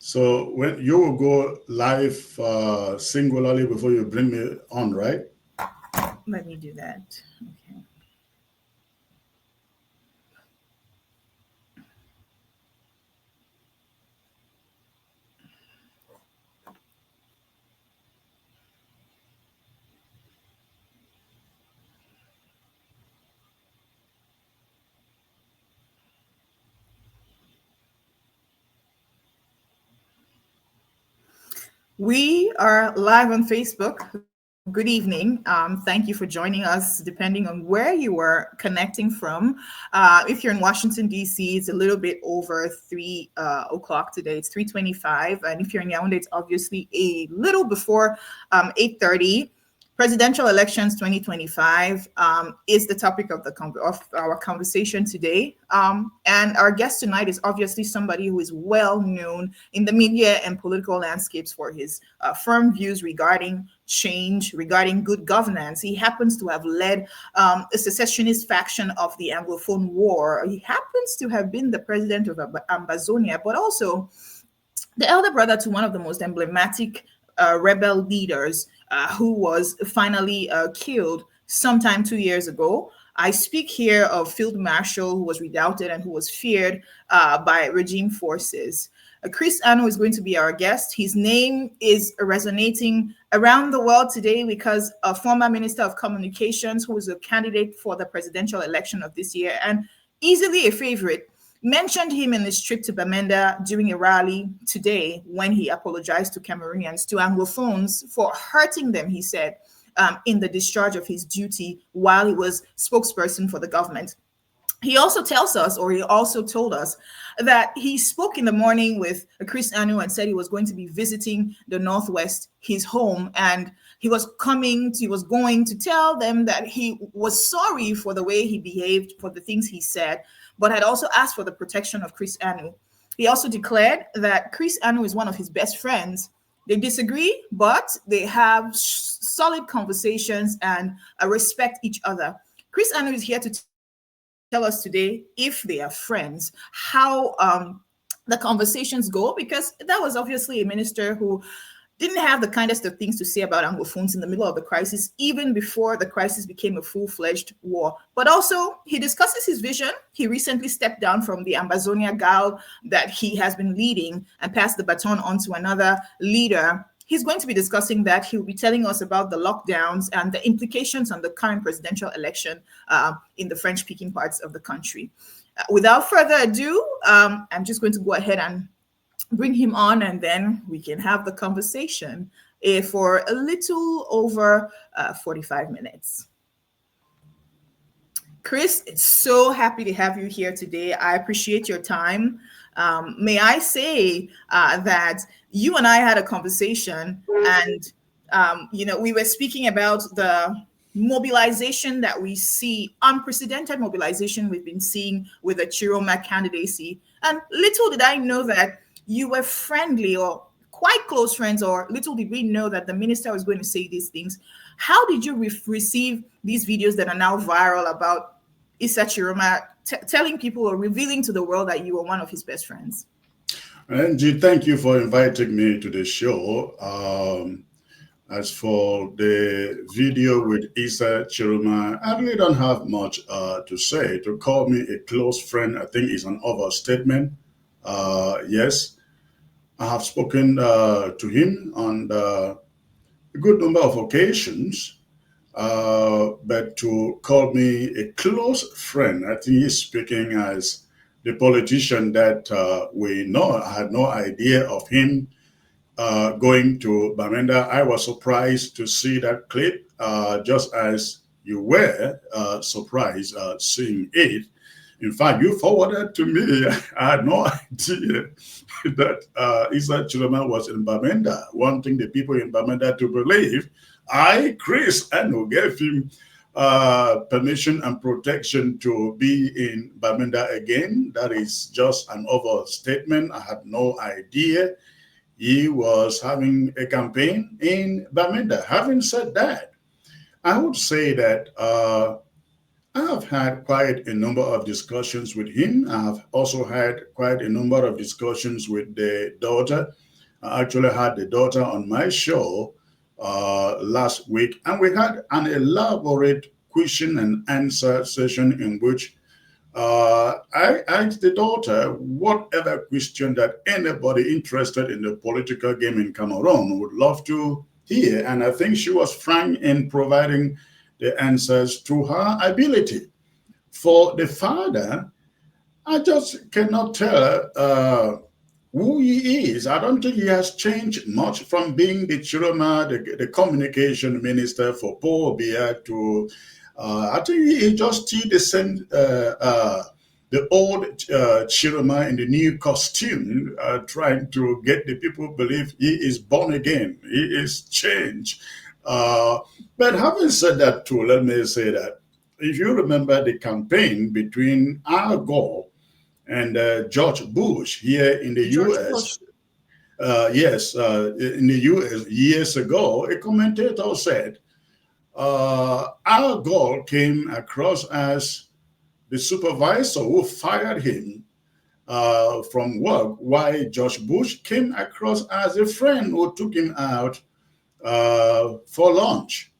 So when you will go live singularly before you bring me on, right? Let me do that. Okay. We are live on Facebook. Good evening. Thank you for joining us, depending on where you are connecting from. If you're in Washington, D.C., it's a little bit over 3 o'clock today. It's 3:25. And if you're in Yaoundé, it's obviously a little before 8:30. Presidential elections 2025 is the topic of of our conversation today. And our guest tonight is obviously somebody who is well known in the media and political landscapes for his firm views regarding change, regarding good governance. He happens to have led a secessionist faction of the Anglophone War. He happens to have been the president of Ambazonia, but also the elder brother to one of the most emblematic rebel leaders who was finally killed sometime 2 years ago. I speak here of Field Marshal, who was redoubted and who was feared by regime forces. Chris Ano is going to be our guest. His name is resonating around the world today because a former Minister of Communications, who is a candidate for the presidential election of this year and easily a favorite, mentioned him in his trip to Bamenda during a rally today when he apologized to Cameroonians, to Anglophones, for hurting them, he said, in the discharge of his duty while he was spokesperson for the government. He also tells us, or he also told us, that he spoke in the morning with Chris Anu and said he was going to be visiting the Northwest, his home, and he was going to tell them that he was sorry for the way he behaved, for the things he said, but had also asked for the protection of Chris Anu. He also declared that Chris Anu is one of his best friends. They disagree, but they have solid conversations and respect each other. Chris Anu is here to tell us today, if they are friends, how the conversations go, because that was obviously a minister who didn't have the kindest of things to say about Anglophones in the middle of the crisis, even before the crisis became a full-fledged war. But also, he discusses his vision. He recently stepped down from the Ambazonia GAL that he has been leading and passed the baton on to another leader. He's going to be discussing that. He'll be telling us about the lockdowns and the implications on the current presidential election in the French-speaking parts of the country. Without further ado, I'm just going to go ahead and bring him on, and then we can have the conversation for a little over 45 minutes. Chris, it's so happy to have you here today. I appreciate your time. May I say that you and I had a conversation, and we were speaking about the mobilization that we see, unprecedented mobilization we've been seeing with the Chiroma candidacy. And little did I know that you were friendly or quite close friends, or little did we know that the minister was going to say these things. How did you receive these videos that are now viral about TCHIROMA telling people or revealing to the world that you were one of his best friends? Angie, thank you for inviting me to the show. As for the video with TCHIROMA, I really don't have much to say. To call me a close friend, I think is an overstatement. Yes, I have spoken to him on a good number of occasions, but to call me a close friend, I think he's speaking as the politician that we know. I had no idea of him going to Bamenda. I was surprised to see that clip, just as you were surprised seeing it. In fact, you forwarded to me. I had no idea that TCHIROMA was in Bamenda, wanting the people in Bamenda to believe Chris Ano, gave him permission and protection to be in Bamenda again. That is just an overstatement. I had no idea he was having a campaign in Bamenda. Having said that, I would say that I have had quite a number of discussions with him. I have also had quite a number of discussions with the daughter. I actually had the daughter on my show last week, and we had an elaborate question and answer session in which I asked the daughter whatever question that anybody interested in the political game in Cameroon would love to hear. And I think she was frank in providing the answers to her ability. For the father, I just cannot tell who he is. I don't think he has changed much from being the Chiroma, the communication minister for Paul Biya to, I think he just still the old Chiroma in the new costume, trying to get the people believe he is born again, he is changed. But having said that too, let me say that if you remember the campaign between Al Gore and George Bush here in the George US. Bush. Yes, in the US years ago, a commentator said Al Gore came across as the supervisor who fired him from work, while George Bush came across as a friend who took him out for lunch.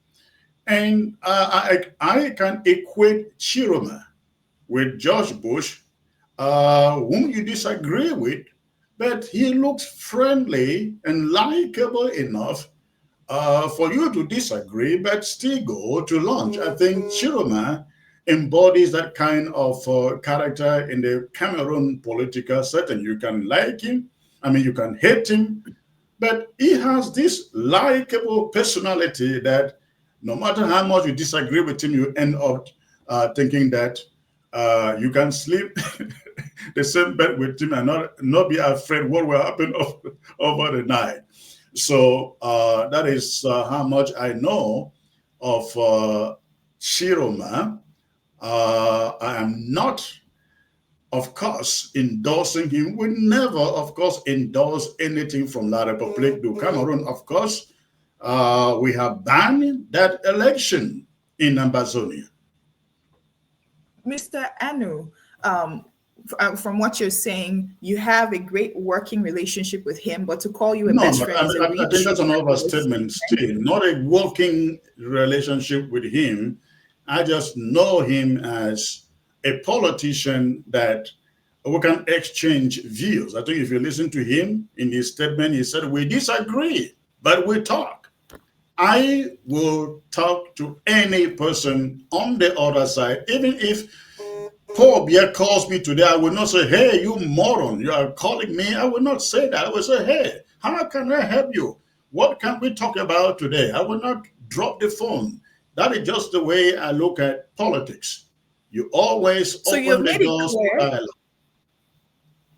And I can equate Chiroma with George Bush, whom you disagree with, but he looks friendly and likable enough for you to disagree, but still go to lunch. I think Chiroma embodies that kind of character in the Cameroon political setting. You can like him, I mean, you can hate him, but he has this likable personality that no matter how much you disagree with him, you end up thinking that you can sleep the same bed with him and not be afraid what will happen over the night. So that is how much I know of Chiroma. I am not, of course, endorsing him. We never, of course, endorse anything from La République du Cameroun. Of course, we have banned that election in Ambazonia. Mr. Anu, from what you're saying, you have a great working relationship with him, but to call you a No, best no, friend is a I think reach. that's an overstatement still. Not a working relationship with him. I just know him as a politician that we can exchange views. I think if you listen to him in his statement, he said, we disagree, but we talk. I will talk to any person on the other side, even if Paul Biya calls me today, I will not say, hey, you moron, you are calling me. I will not say that. I will say, hey, how can I help you? What can we talk about today? I will not drop the phone. That is just the way I look at politics. You always So you have open the made it doors to clear. dialogue.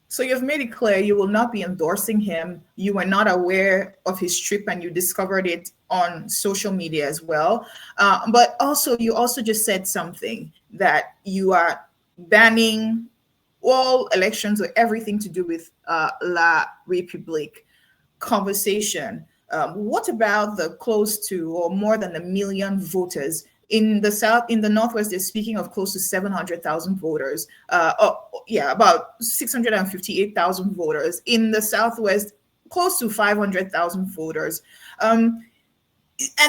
So you've made it clear you will not be endorsing him. You were not aware of his trip, and you discovered it on social media as well. But also, you also just said something that you are banning all elections or everything to do with La République conversation. What about the close to or more than 1 million voters in the south? In the northwest, they're speaking of close to 700,000 voters. Yeah, about 658,000 voters. In the southwest, close to 500,000 voters. And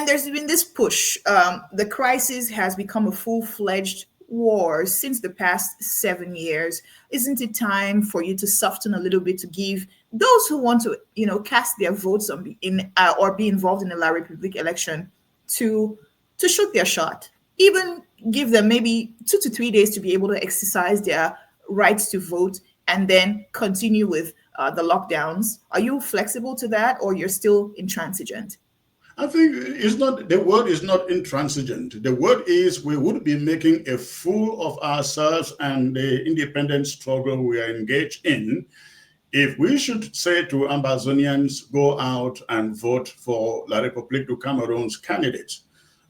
there's been this push. The crisis has become a full-fledged war since the past 7 years. Isn't it time for you to soften a little bit to give those who want to, cast their votes on or be involved in the La République election to shoot their shot? Even give them maybe 2 to 3 days to be able to exercise their rights to vote, and then continue with the lockdowns. Are you flexible to that, or you're still intransigent? I think it's not, the word is not intransigent. The word is we would be making a fool of ourselves and the independent struggle we are engaged in if we should say to Ambazonians, go out and vote for La République du Cameroon's candidates.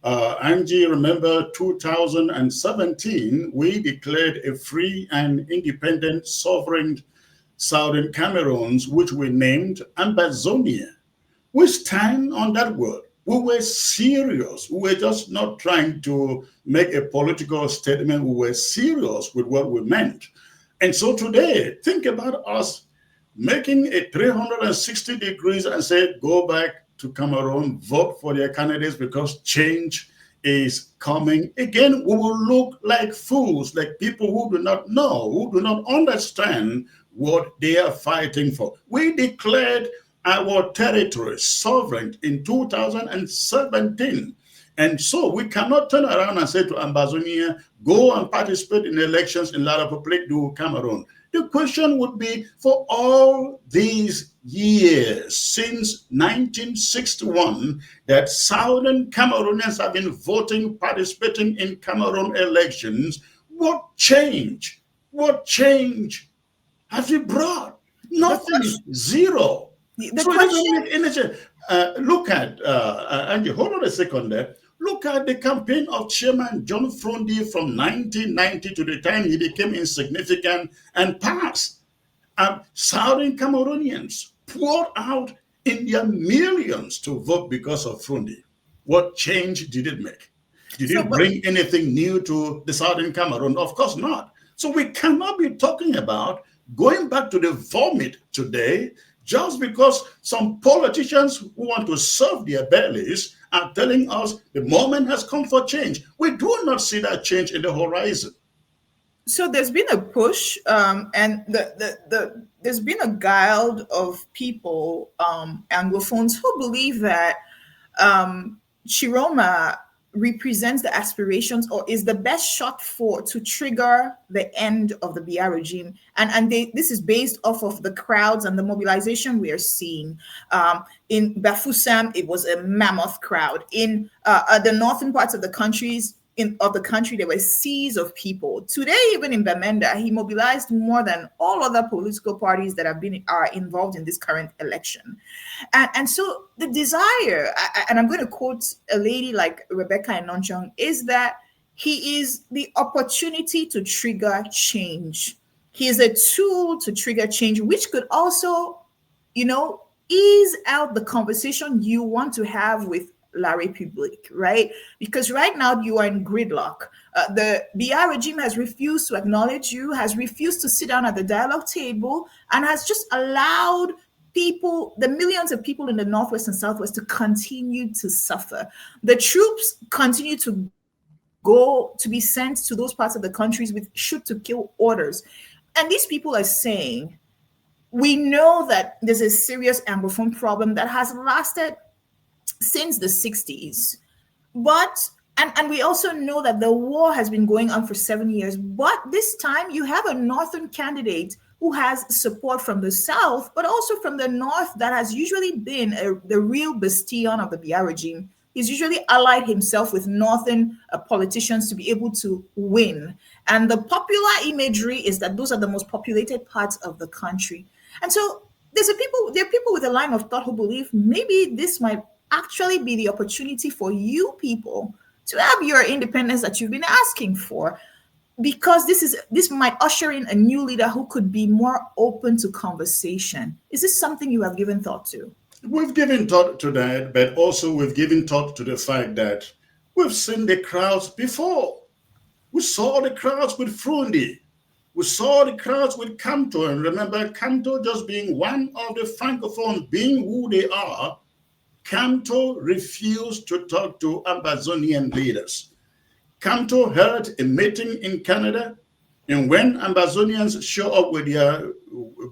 Angie, remember 2017, we declared a free and independent sovereign Southern Cameroons, which we named Ambazonia. We stand on that word. We were serious. We were just not trying to make a political statement. We were serious with what we meant. And so today, think about us making a 360 degrees and say, go back to Cameroon, vote for their candidates because change is coming. Again, we will look like fools, like people who do not know, who do not understand what they are fighting for. We declared our territory sovereign in 2017. And so we cannot turn around and say to Ambazonia, go and participate in elections in La République du Cameroon. The question would be, for all these years, since 1961, that Southern Cameroonians have been voting, participating in Cameroon elections, what change? What change have you brought? Nothing. Zero. So it doesn't make any sense. Look at, Angie, hold on a second there. Look at the campaign of Chairman John Frondi from 1990 to the time he became insignificant and passed. Southern Cameroonians poured out in their millions to vote because of Frondi. What change did it make? Did it bring anything new to the Southern Cameroon? Of course not. So we cannot be talking about going back to the vomit today just because some politicians who want to serve their bellies are telling us the moment has come for change. We do not see that change in the horizon. So there's been a push, and there's been a guild of people, Anglophones, who believe that Chiroma represents the aspirations or is the best shot for to trigger the end of the BR regime. And this is based off of the crowds and the mobilization we are seeing. In Bafoussam, it was a mammoth crowd. In the northern parts of the country, there were seas of people. Today, even in Bamenda, he mobilized more than all other political parties that are involved in this current election. And so the desire, and I'm going to quote a lady like Rebecca Enonchong, is that he is the opportunity to trigger change. He is a tool to trigger change, which could also, ease out the conversation you want to have with La République, right? Because right now you are in gridlock. The BR regime has refused to acknowledge you, has refused to sit down at the dialogue table, and has just allowed people, the millions of people in the Northwest and Southwest, to continue to suffer. The troops continue to go to be sent to those parts of the countries with shoot to kill orders. And these people are saying, we know that there's a serious Anglophone problem that has lasted since the 60s. But, and we also know that the war has been going on for 7 years. But this time you have a Northern candidate who has support from the South, but also from the North that has usually been the real bastion of the BR regime. He's usually allied himself with Northern politicians to be able to win. And the popular imagery is that those are the most populated parts of the country. And so there are people with a line of thought who believe maybe this might actually be the opportunity for you people to have your independence that you've been asking for, because this might usher in a new leader who could be more open to conversation. Is this something you have given thought to? We've given thought to that, but also we've given thought to the fact that we've seen the crowds before. We saw the crowds with Frundi. We saw the crowds with Canto. And remember, Canto just being one of the Francophones, being who they are, Canto refused to talk to Ambazonian leaders. Canto held a meeting in Canada, and when Ambazonians show up with their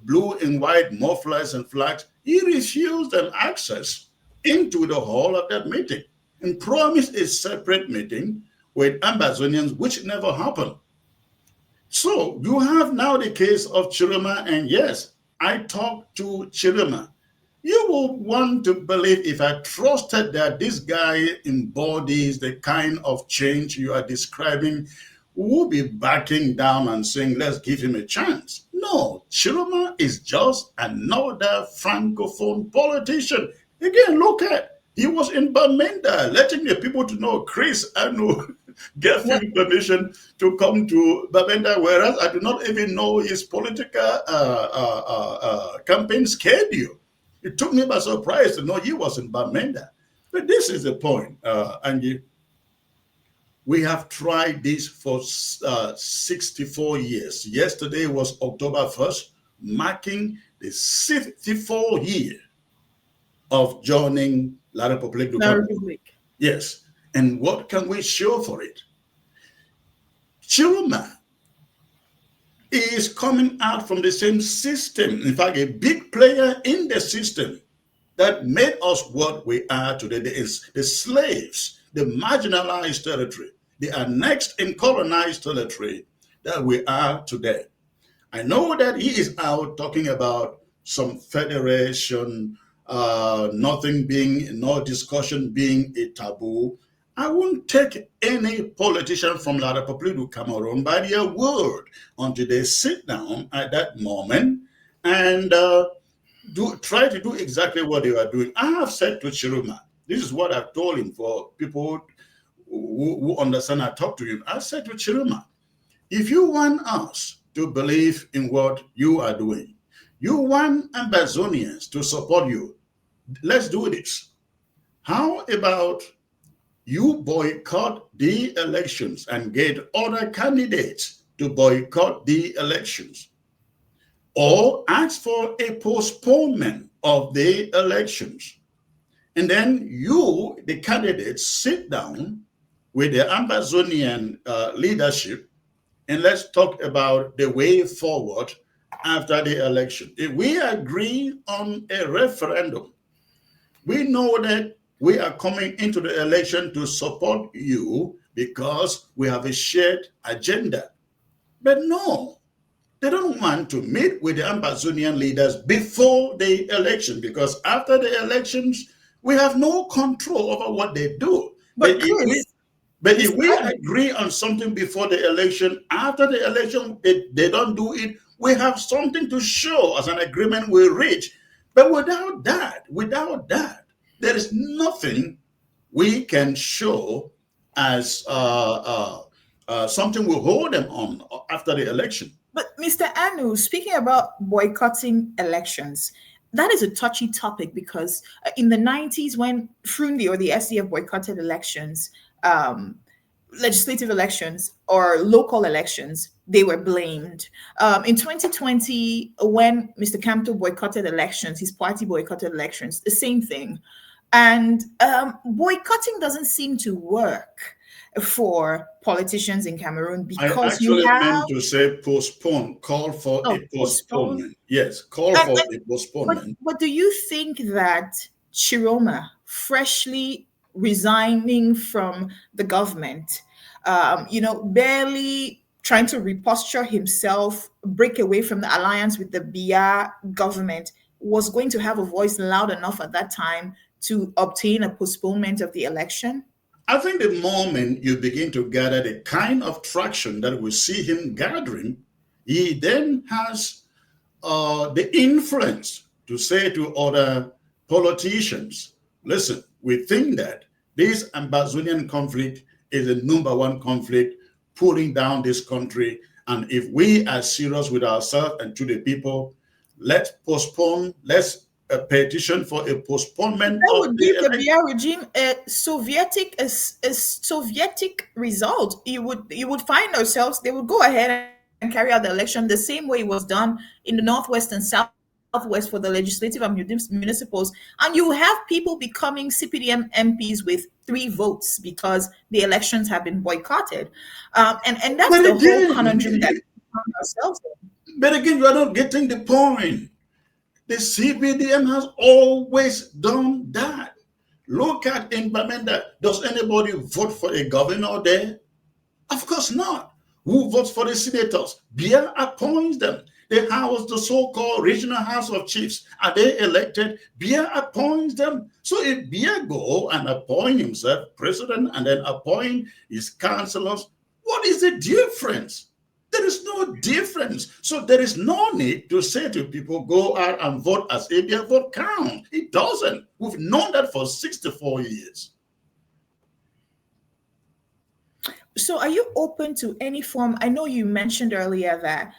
blue and white mufflers and flags, he refused them access into the hall of that meeting and promised a separate meeting with Ambazonians, which never happened. So you have now the case of Chiroma, and yes, I talked to Chiroma. You will want to believe, if I trusted that this guy embodies the kind of change you are describing, we'll be backing down and saying, let's give him a chance. No, Chiroma is just another Francophone politician. Again, look at, he was in Bamenda, letting the people to know, Chris, I know, get him permission to come to Bamenda, whereas I do not even know his political campaign schedule. It took me by surprise to know he was in Bamenda. But this is the point, Angie. We have tried this for 64 years. Yesterday was October 1st, marking the 64th year of joining La République du La Cameroon. Republic. Yes. And what can we show for it? Chiroma is coming out from the same system. In fact, a big player in the system that made us what we are today. The slaves, the marginalized territory, the annexed and colonized territory that we are today. I know that he is out talking about some federation, no discussion being a taboo. I won't take any politician from La République du Cameroun by their word until they sit down at that moment and try to do exactly what they are doing. I have said to Chiroma, this is what I've told him for people who understand. I talk to him. I said to Chiroma, if you want us to believe in what you are doing, you want Ambazonians to support you, let's do this. How about you boycott the elections and get other candidates to boycott the elections? Or ask for a postponement of the elections. And then you, the candidates, sit down with the Ambazonian leadership and let's talk about the way forward after the election. If we agree on a referendum, we know that we are coming into the election to support you because we have a shared agenda. But no, they don't want to meet with the Ambazonian leaders before the election because after the elections, we have no control over what they do. But Chris, If we agree on something before the election, after the election, they don't do it, we have something to show as an agreement we reach. But without that, there is nothing we can show as something will hold them on after the election. But Mr. Anu, speaking about boycotting elections, that is a touchy topic because in the 90s, when Frundi or the SDF boycotted elections, legislative elections or local elections, they were blamed. In 2020, when Mr. Campto boycotted elections, his party boycotted elections, the same thing. And boycotting doesn't seem to work for politicians in Cameroon because I actually meant to say postpone, call for a postponement. Yes, call for a postponement. But do you think that Chiroma, freshly resigning from the government, barely trying to reposture himself, break away from the alliance with the Biya government, was going to have a voice loud enough at that time to obtain a postponement of the election? I think the moment you begin to gather the kind of traction that we see him gathering, he then has the influence to say to other politicians, listen, we think that this Ambazonian conflict is the number one conflict pulling down this country. And if we are serious with ourselves and to the people, let's postpone, let's a petition for a postponement. That would give the Biya regime a Sovietic result. You would find ourselves, they would go ahead and carry out the election the same way it was done in the Northwest and Southwest for the legislative and municipals. And you have people becoming CPDM MPs with 3 votes because the elections have been boycotted. And that's the whole conundrum that we find ourselves in. But again, you are not getting the point. The CPDM has always done that. Look at in Bamenda. Does anybody vote for a governor there? Of course not. Who votes for the senators? Biya appoints them. The house, the so-called regional house of chiefs, are they elected? Biya appoints them. So if Biya go and appoint himself president and then appoint his councillors, what is the difference? There is no difference. So there is no need to say to people, go out and vote as if their vote counts. It doesn't. We've known that for 64 years. So, are you open to any form? I know you mentioned earlier that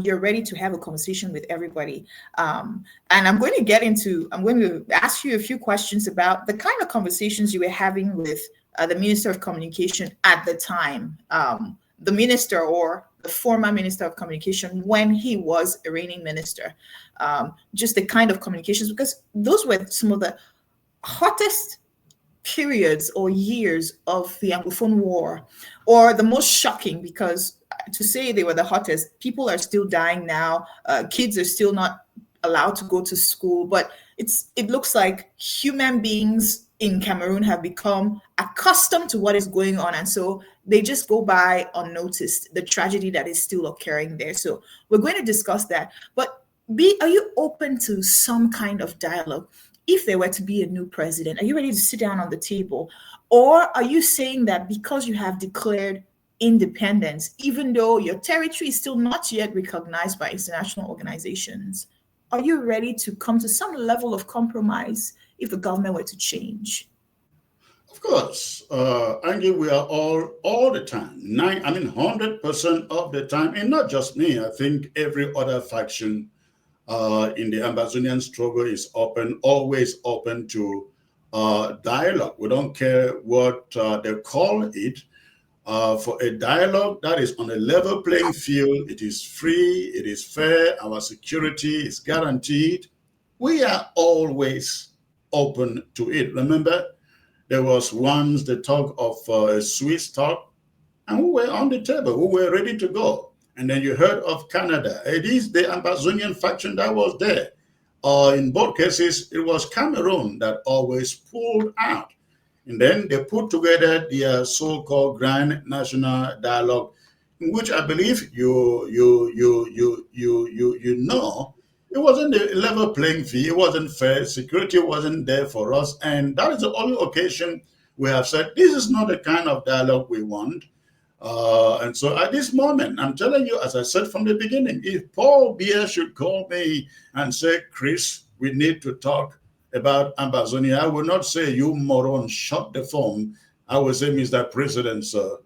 you're ready to have a conversation with everybody. And I'm going to ask you a few questions about the kind of conversations you were having with the Minister of Communication at the time, the minister or the former Minister of Communication when he was a reigning minister. Just the kind of communications, because those were some of the hottest periods or years of the Anglophone War, or the most shocking, because to say they were the hottest, people are still dying now. Kids are still not allowed to go to school, but it looks like human beings in Cameroon have become accustomed to what is going on, and so they just go by unnoticed the tragedy that is still occurring there. So we're going to discuss that. But are you open to some kind of dialogue? If there were to be a new president, are you ready to sit down on the table? Or are you saying that because you have declared independence, even though your territory is still not yet recognized by international organizations, are you ready to come to some level of compromise if the government were to change? Of course, Angie, we are all the time, 100% of the time, and not just me. I think every other faction in the Amazonian struggle is always open to dialogue. We don't care what they call it. For a dialogue that is on a level playing field, it is free, it is fair, our security is guaranteed. We are always open to it. Remember, there was once the talk of a Swiss talk, and we were on the table, we were ready to go. And then you heard of Canada. It is the Amazonian faction that was there. In both cases, it was Cameroon that always pulled out. And then they put together their so-called Grand National Dialogue, in which I believe you know it wasn't a level playing field. It wasn't fair. Security wasn't there for us, and that is the only occasion we have said this is not the kind of dialogue we want. And so at this moment, I'm telling you, as I said from the beginning, if Paul Biya should call me and say, Chris, we need to talk about Amazonia, I will not say, you moron, shut the phone. I will say, Mr. President, sir,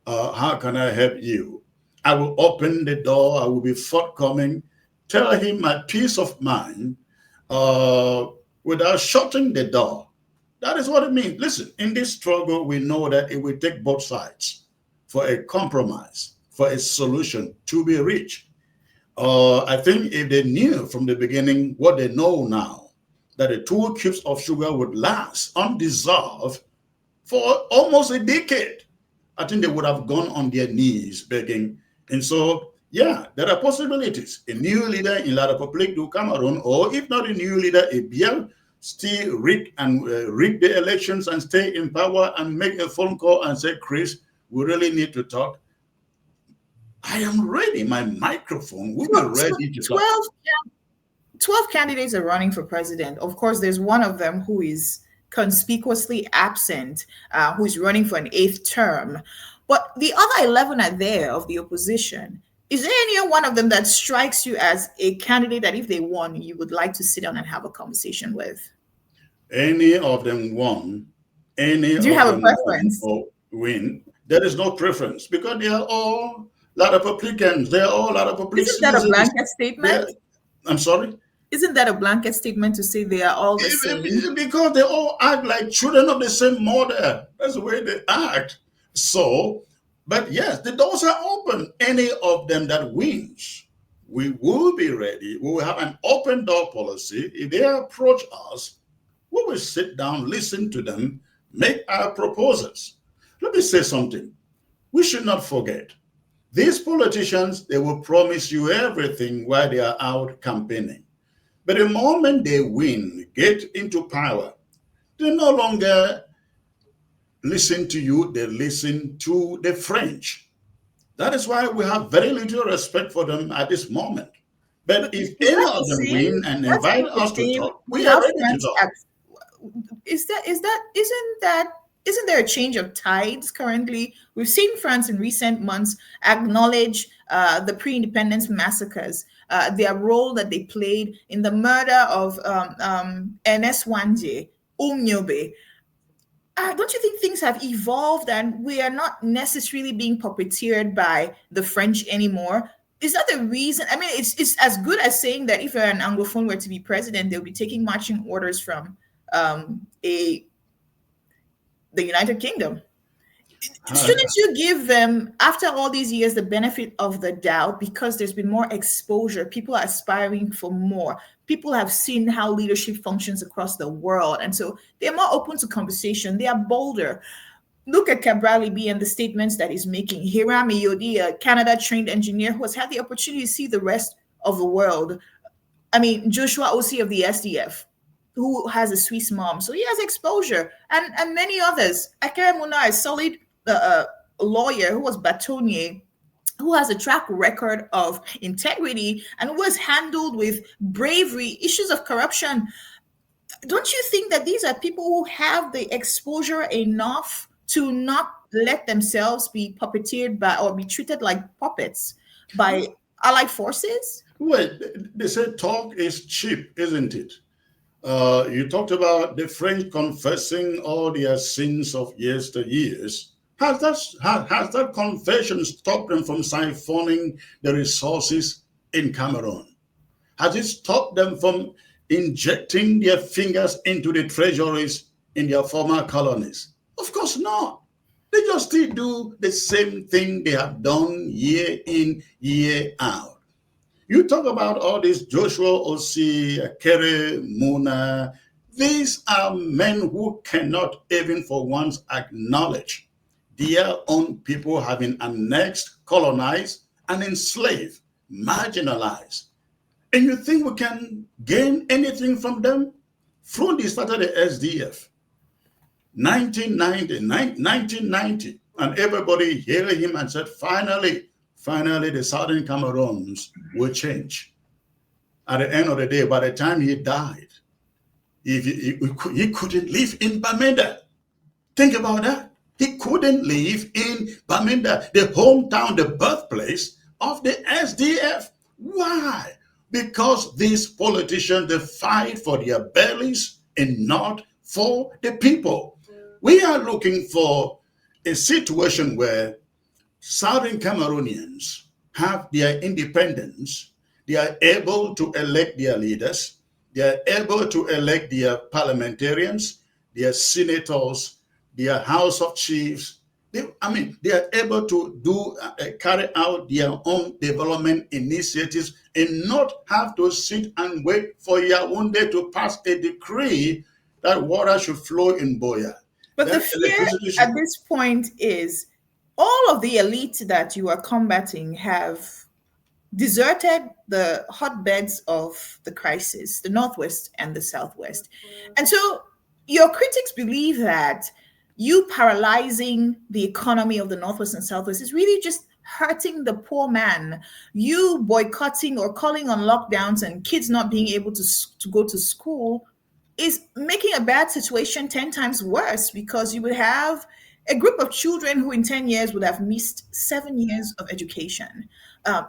how can I help you? I will open the door. I will be forthcoming. Tell him my peace of mind uh, without shutting the door. That is what it means. Listen, in this struggle, we know that it will take both sides for a compromise, for a solution to be reached. I think if they knew from the beginning what they know now, that the 2 cubes of sugar would last undissolved for almost a decade, I think they would have gone on their knees begging. And so, yeah, there are possibilities. A new leader in La République du Cameroon, or if not a new leader, a Biel, still rig the elections and stay in power and make a phone call and say, Chris, we really need to talk. I am ready. My microphone will be ready to talk. 12 candidates are running for president. Of course, there's one of them who is conspicuously absent, who is running for an 8th term. But the other 11 are there of the opposition. Is there any one of them that strikes you as a candidate that if they won, you would like to sit down and have a conversation with? Any of them won, any Do you of have a them won preference? or win, there is no preference because they are all lot of Republicans. They are all lot of public Isn't that a citizens. blanket statement? I'm sorry? Isn't that a blanket statement to say they are all the same? Because they all act like children of the same mother. That's the way they act. So, but yes, the doors are open. Any of them that wins, we will be ready. We will have an open door policy. If they approach us, we will sit down, listen to them, make our proposals. Let me say something. We should not forget. These politicians, they will promise you everything while they are out campaigning. But the moment they win, get into power, they no longer listen to you, they listen to the French. That is why we have very little respect for them at this moment. But if Is any that the of them same? win and That's invite not the us to same. talk, We we are have ready to French. talk. Isn't there a change of tides currently? We've seen France in recent months acknowledge the pre-independence massacres, their role that they played in the murder of Ernest Wanje, Umnyobe. don't you think things have evolved and we are not necessarily being puppeteered by the French anymore? Is that the reason? I mean, it's as good as saying that if an Anglophone were to be president, they'll be taking marching orders from a the United Kingdom. Shouldn't you give them, after all these years, the benefit of the doubt because there's been more exposure? People are aspiring for more. People have seen how leadership functions across the world. And so they're more open to conversation. They are bolder. Look at Cabral B and the statements that he's making. Hiram Yodi, a Canada trained engineer who has had the opportunity to see the rest of the world. I mean, Joshua OC of the SDF, who has a Swiss mom. So he has exposure, and many others. Akere Muna, a solid lawyer who was bâtonnier, who has a track record of integrity and who has handled with bravery issues of corruption. Don't you think that these are people who have the exposure enough to not let themselves be puppeteered by or be treated like puppets by allied forces? Well, they say talk is cheap, isn't it? You talked about the French confessing all their sins of yesteryears. Has that confession stopped them from siphoning the resources in Cameroon? Has it stopped them from injecting their fingers into the treasuries in their former colonies? Of course not. They just still do the same thing they have done year in, year out. You talk about all this Joshua Osi, Kere Muna. These are men who cannot even for once acknowledge their own people having annexed, colonized, and enslaved, marginalized. And you think we can gain anything from them? Frundi started the SDF, 1990, and everybody heard him and said, finally, the Southern Cameroons will change. At the end of the day, by the time he died, he couldn't live in Bamenda. Think about that. He couldn't live in Bamenda, the hometown, the birthplace of the SDF. Why? Because these politicians, they fight for their bellies and not for the people. We are looking for a situation where Southern Cameroonians have their independence. They are able to elect their leaders. They are able to elect their parliamentarians, their senators, their House of Chiefs. They are able to carry out their own development initiatives and not have to sit and wait for Yaoundé to pass a decree that water should flow in Boya. But the fear at this point is all of the elite that you are combating have deserted the hotbeds of the crisis, the Northwest and the Southwest. And so your critics believe that you paralyzing the economy of the Northwest and Southwest is really just hurting the poor man. You boycotting or calling on lockdowns and kids not being able to go to school is making a bad situation 10 times worse because you would have a group of children who in 10 years would have missed 7 years of education.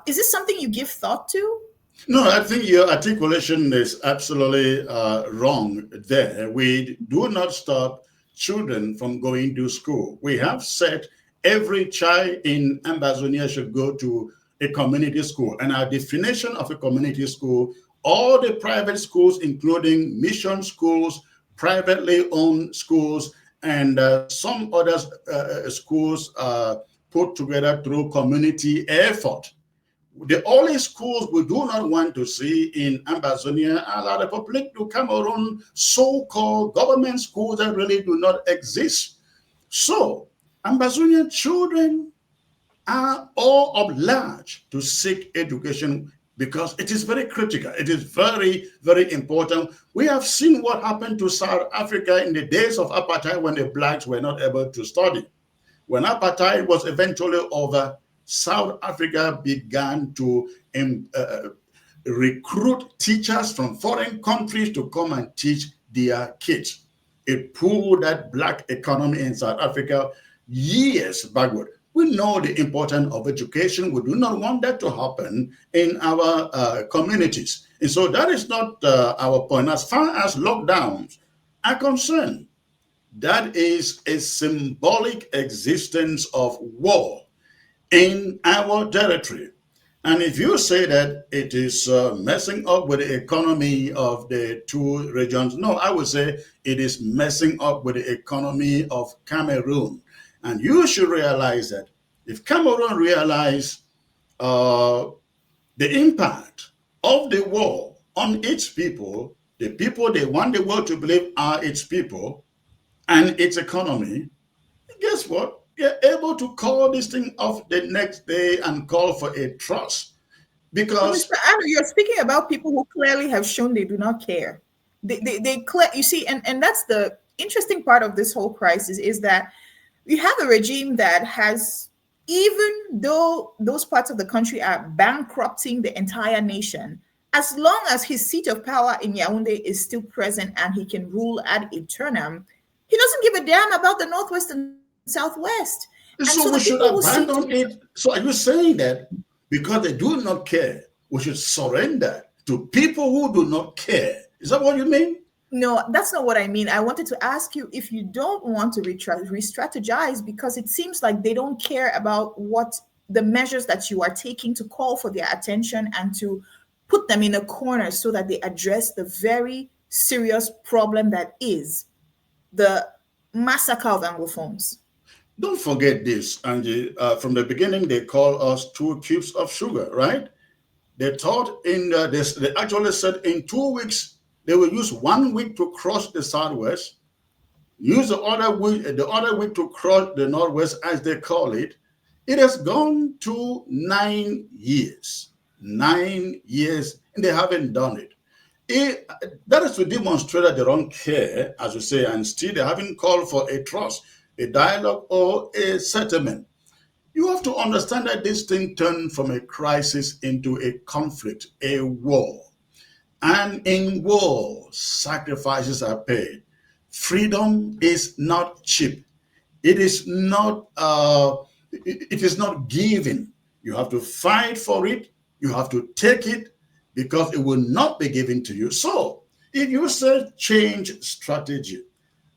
Is this something you give thought to? No, I think your articulation is absolutely wrong there. We do not stop children from going to school. We have said every child in Ambazonia should go to a community school. And our definition of a community school, all the private schools, including mission schools, privately owned schools, and some other schools put together through community effort. The only schools we do not want to see in Ambazonia are la Republique du Cameroon, so-called government schools that really do not exist. So Ambazonian children are all obliged to seek education because it is very critical. It is very, very important. We have seen what happened to South Africa in the days of apartheid when the blacks were not able to study. When apartheid was eventually over, South Africa began to recruit teachers from foreign countries to come and teach their kids. It pulled that black economy in South Africa years backward. We know the importance of education. We do not want that to happen in our communities. And so that is not our point. As far as lockdowns are concerned, That is a symbolic existence of war in our territory. And if you say that it is messing up with the economy of the two regions, no, I would say it is messing up with the economy of Cameroon. And you should realize that if Cameroon realize uh, the impact of the war on its people, the people they want the world to believe are its people, and its economy, guess what? They're able to call this thing off the next day and call for a truce. But Mr. Because Andrew, you're speaking about people who clearly have shown they do not care. You see, and that's the interesting part of this whole crisis is that we have a regime that has, even though those parts of the country are bankrupting the entire nation, as long as his seat of power in Yaoundé is still present and he can rule ad eternum, he doesn't give a damn about the Northwest and Southwest. And so the so we people should who seem to abandon it. So are you saying that because they do not care, we should surrender to people who do not care? Is that what you mean? No, that's not what I mean. I wanted to ask you if you don't want to re-strategize because it seems like they don't care about what the measures that you are taking to call for their attention and to put them in a corner so that they address the very serious problem that is the massacre of Anglophones. Don't forget this, Angie. From the beginning, they call us two cubes of sugar, right? They thought in this. They actually said in 2 weeks they will use 1 week to cross the southwest, use the other week to cross the northwest, as they call it. It has gone to 9 years, 9 years, and they haven't done it. That is to demonstrate that they don't care, as you say, and still they haven't called for a trust, a dialogue, or a settlement. You have to understand that this thing turned from a crisis into a conflict, a war. And in war, sacrifices are paid. Freedom is not cheap. It is not. It is not given. You have to fight for it. You have to take it because it will not be given to you. So, if you say change strategy,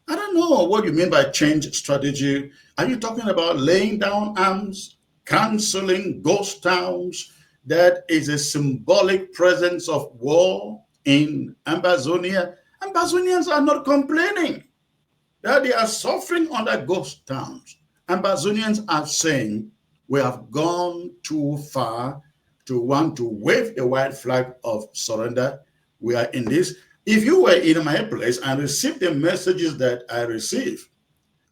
I don't know what you mean by change strategy. Are you talking about laying down arms, canceling ghost towns? That is a symbolic presence of war in Ambazonia. Ambazonians are not complaining that they are suffering under ghost towns. Ambazonians are saying we have gone too far to want to wave the white flag of surrender. We are in this. If you were in my place and received the messages that I received,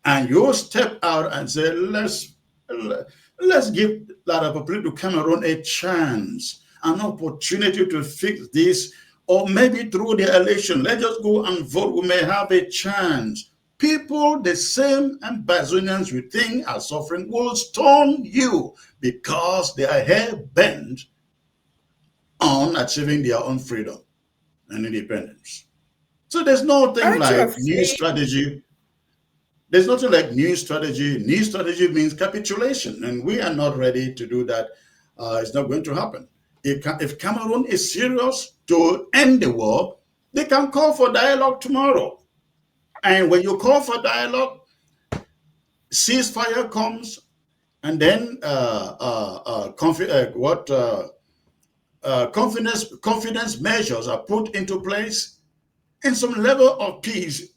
and you step out and say, let's give La Republique du Cameroon a chance, an opportunity to fix this, or maybe through the election, let us go and vote. We may have a chance. People, the same Ambazonians you think are suffering, will stone you because they are hell bent on achieving their own freedom and independence. So there's nothing Aren't you like new afraid? strategy. There's nothing like new strategy. New strategy means capitulation, and we are not ready to do that. It's not going to happen. If Cameroon is serious to end the war, they can call for dialogue tomorrow. And when you call for dialogue, ceasefire comes, and then confidence measures are put into place, and some level of peace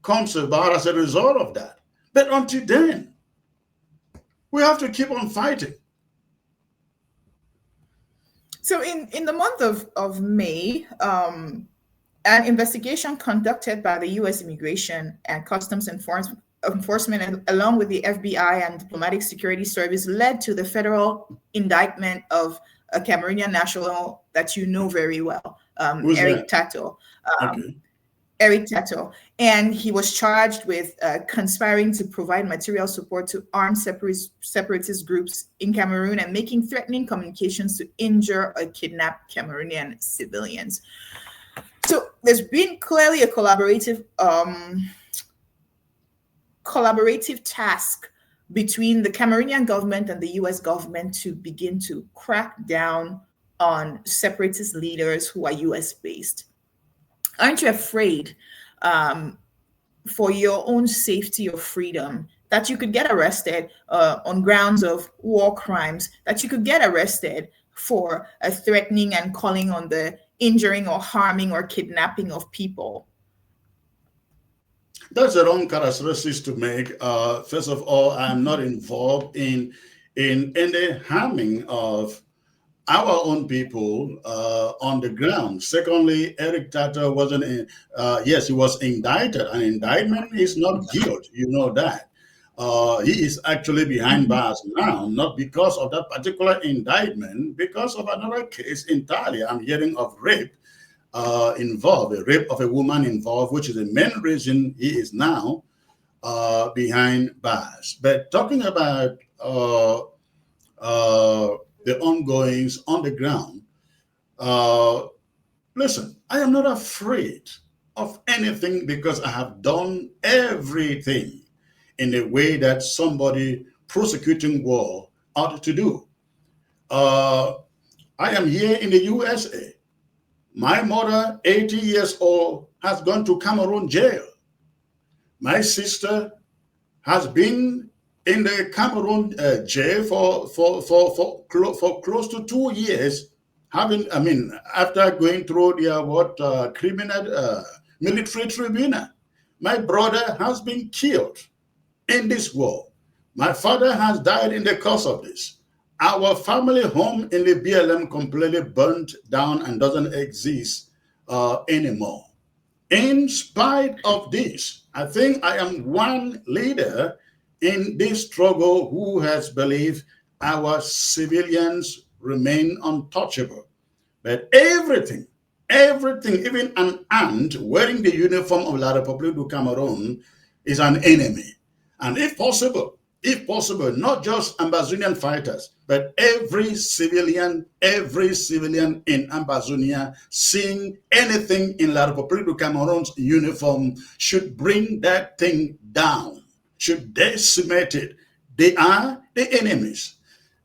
comes about as a result of that. But until then, we have to keep on fighting. So in the month of May, an investigation conducted by the U.S. Immigration and Customs Enforcement, along with the FBI and Diplomatic Security Service, led to the federal indictment of a Cameroonian national that you know very well, Who's Eric that? Tato. Um, Okay. Eric Tato, and he was charged with conspiring to provide material support to armed separatist groups in Cameroon and making threatening communications to injure or kidnap Cameroonian civilians. So there's been clearly a collaborative task between the Cameroonian government and the US government to begin to crack down on separatist leaders who are US based. Aren't you afraid for your own safety or freedom, that you could get arrested on grounds of war crimes, that you could get arrested for threatening and calling on the injuring or harming or kidnapping of people. That's the wrong characteristics to make. First of all, I am not involved in any harming of our own people on the ground. Secondly, Eric Tata wasn't in, yes, he was indicted. An indictment is not guilt. You know that. He is actually behind bars now, not because of that particular indictment, because of another case entirely. I'm hearing of rape involved, a rape of a woman involved, which is the main reason he is now behind bars. But talking about the ongoings on the ground, uh, listen, I am not afraid of anything because I have done everything in a way that somebody prosecuting war ought to do. Uh, I am here in the USA. My mother, 80 years old, has gone to Cameroon jail. My sister has been in the Cameroon jail for close to 2 years, having, I mean, after going through their criminal military tribunal. My brother has been killed in this war. My father has died in the course of this. Our family home in the BLM completely burnt down and doesn't exist anymore. In spite of this, I think I am one leader in this struggle who has believed our civilians remain untouchable. But everything, even an ant wearing the uniform of La République du Cameroon is an enemy. And if possible, not just Ambazonian fighters, but every civilian in Ambazonia seeing anything in La République du Cameroon's uniform should bring that thing down, should decimate it. They are the enemies.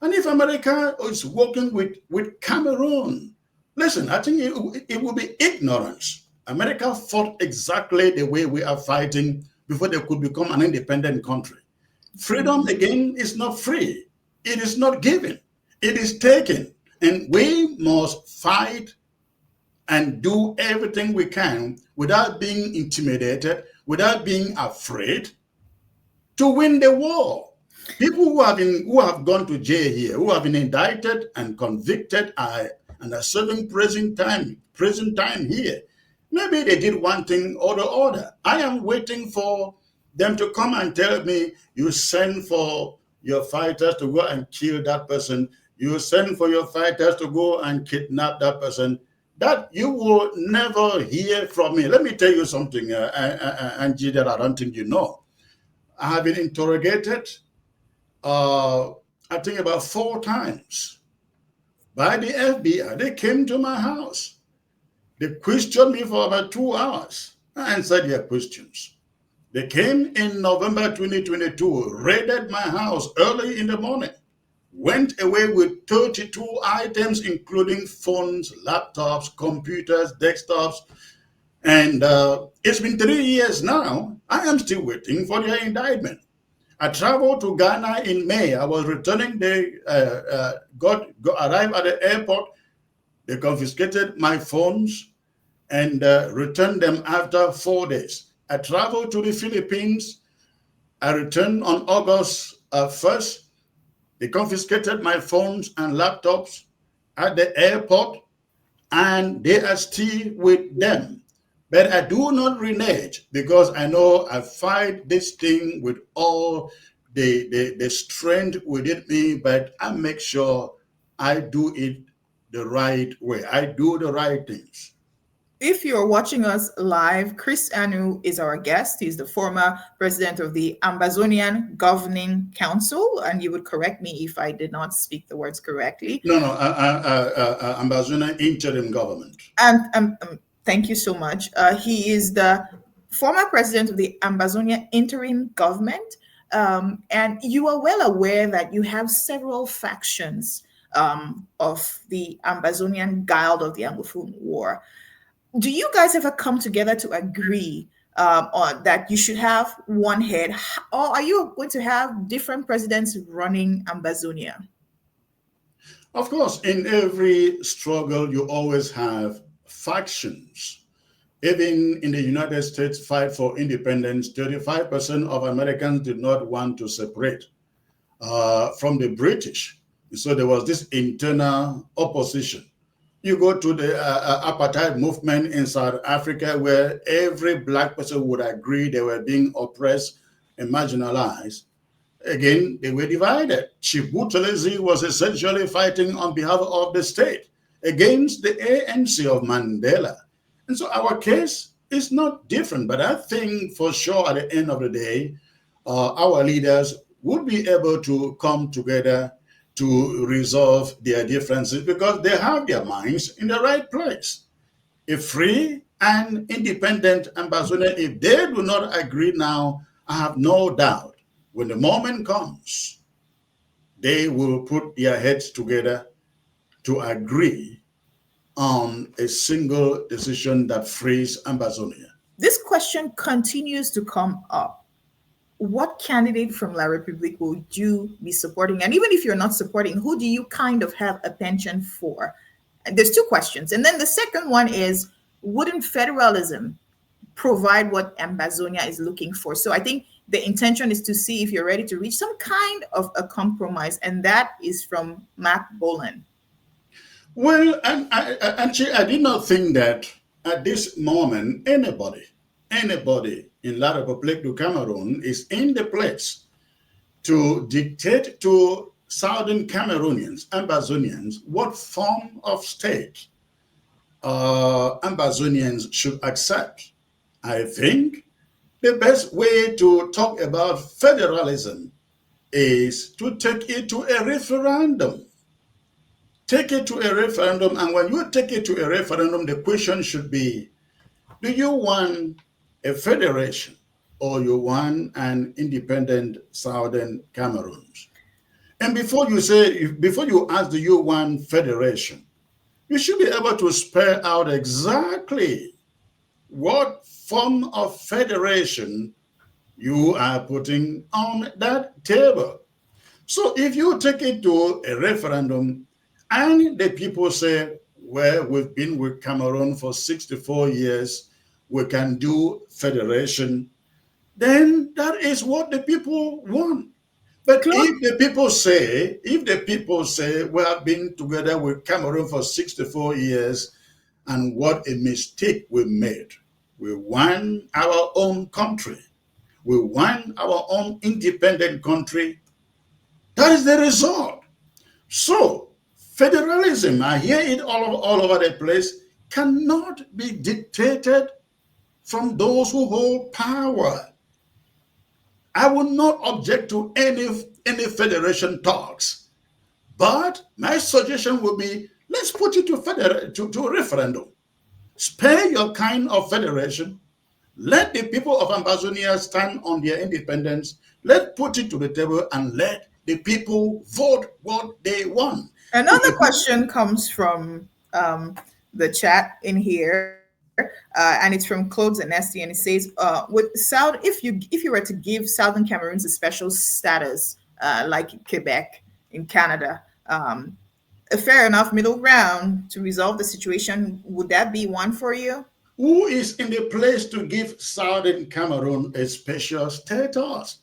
And if America is working with Cameroon, listen, I think it will be ignorance. America fought exactly the way we are fighting before they could become an independent country. Freedom, again, is not free. It is not given. It is taken. And we must fight and do everything we can without being intimidated, without being afraid to win the war. People who have gone to jail here, who have been indicted and convicted and are serving prison time here. Maybe they did one thing or the other. I am waiting for them to come and tell me, you send for your fighters to go and kill that person. You send for your fighters to go and kidnap that person. That you will never hear from me. Let me tell you something, Angie, that I don't think you know. I have been interrogated, I think about 4 times by the FBI. They came to my house. They questioned me for about 2 hours. I answered their questions. They came in November 2022, raided my house early in the morning, went away with 32 items, including phones, laptops, computers, desktops. And it's been 3 years now. I am still waiting for their indictment. I traveled to Ghana in May. I was returning. They arrived at the airport. They confiscated my phones and returned them after 4 days. I traveled to the Philippines. I returned on August 1st. They confiscated my phones and laptops at the airport, and they are still with them. But I do not renege because I know I fight this thing with all the strength within me, but I make sure I do it the right way. I do the right things. If you're watching us live, Chris Anu is our guest. He's the former president of the Ambazonian Governing Council, and you would correct me if I did not speak the words correctly. No, Ambazonian interim government. And thank you so much. He is the former president of the Ambazonia interim government. And you are well aware that you have several factions of the Ambazonian Guild of the Anglophone War. Do you guys ever come together to agree or that you should have one head, or are you going to have different presidents running Ambazonia? Of course, in every struggle, you always have factions. Even in the United States fight for independence, 35% of Americans did not want to separate from the British. So there was this internal opposition. You go to the apartheid movement in South Africa, where every black person would agree they were being oppressed and marginalized. Again, they were divided. Chief Buthelezi was essentially fighting on behalf of the state against the ANC of Mandela. And so our case is not different, but I think for sure at the end of the day, our leaders would be able to come together to resolve their differences because they have their minds in the right place. A free and independent ambassador, if they do not agree now, I have no doubt when the moment comes, they will put their heads together to agree on a single decision that frees Ambazonia. This question continues to come up. What candidate from La Republique will you be supporting? And even if you're not supporting, who do you kind of have a penchant for? And there's two questions. And then the second one is, wouldn't federalism provide what Ambazonia is looking for? So I think the intention is to see if you're ready to reach some kind of a compromise. And that is from Mac Bolan. Well, and actually, I did not think that at this moment anybody in La République du Cameroon is in the place to dictate to Southern Cameroonians, Ambazonians, what form of state Ambazonians should accept. I think the best way to talk about federalism is to take it to a referendum. Take it to a referendum, and when you take it to a referendum, the question should be, do you want a federation or you want an independent Southern Cameroon? And before you ask, do you want federation, you should be able to spell out exactly what form of federation you are putting on that table. So if you take it to a referendum and the people say, well, we've been with Cameroon for 64 years, we can do federation, then that is what the people want. But if the people say we have been together with Cameroon for 64 years and what a mistake we made, we want our own country, we want our own independent country, that is the result. So federalism, I hear it all over the place, cannot be dictated from those who hold power. I will not object to any federation talks, but my suggestion would be, let's put it to a referendum. Spare your kind of federation. Let the people of Ambazonia stand on their independence. Let's put it to the table and let the people vote what they want. Another question comes from the chat in here, and it's from Cloves and Nesty, and it says, "With South, if you were to give Southern Cameroons a special status, like Quebec in Canada, a fair enough middle ground to resolve the situation, would that be one for you?" Who is in the place to give Southern Cameroon a special status?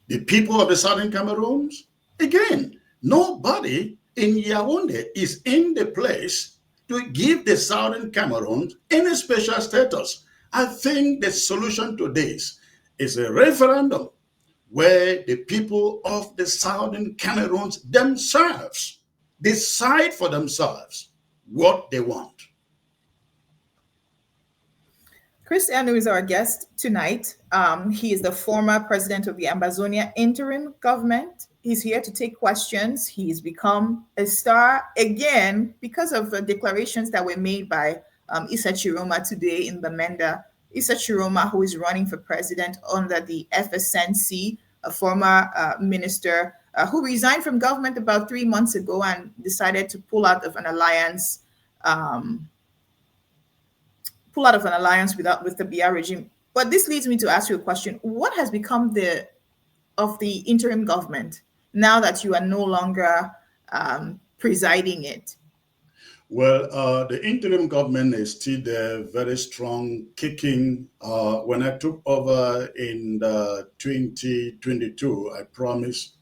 The people of the Southern Cameroons? Again, nobody in Yaoundé is in the place to give the Southern Cameroons any special status. I think the solution to this is a referendum where the people of the Southern Cameroons themselves decide for themselves what they want. Chris Anu is our guest tonight. He is the former president of the Ambazonia interim government. He's here to take questions. He's become a star again because of the declarations that were made by Issa Chiroma today in Bamenda. Issa Chiroma, who is running for president under the FSNC, a former minister who resigned from government about 3 months ago and decided to pull out of an alliance with the BR regime. But this leads me to ask you a question. What has become of the interim government now that you are no longer presiding it? Well, the interim government is still there, very strong, kicking. When I took over in 2022, I promised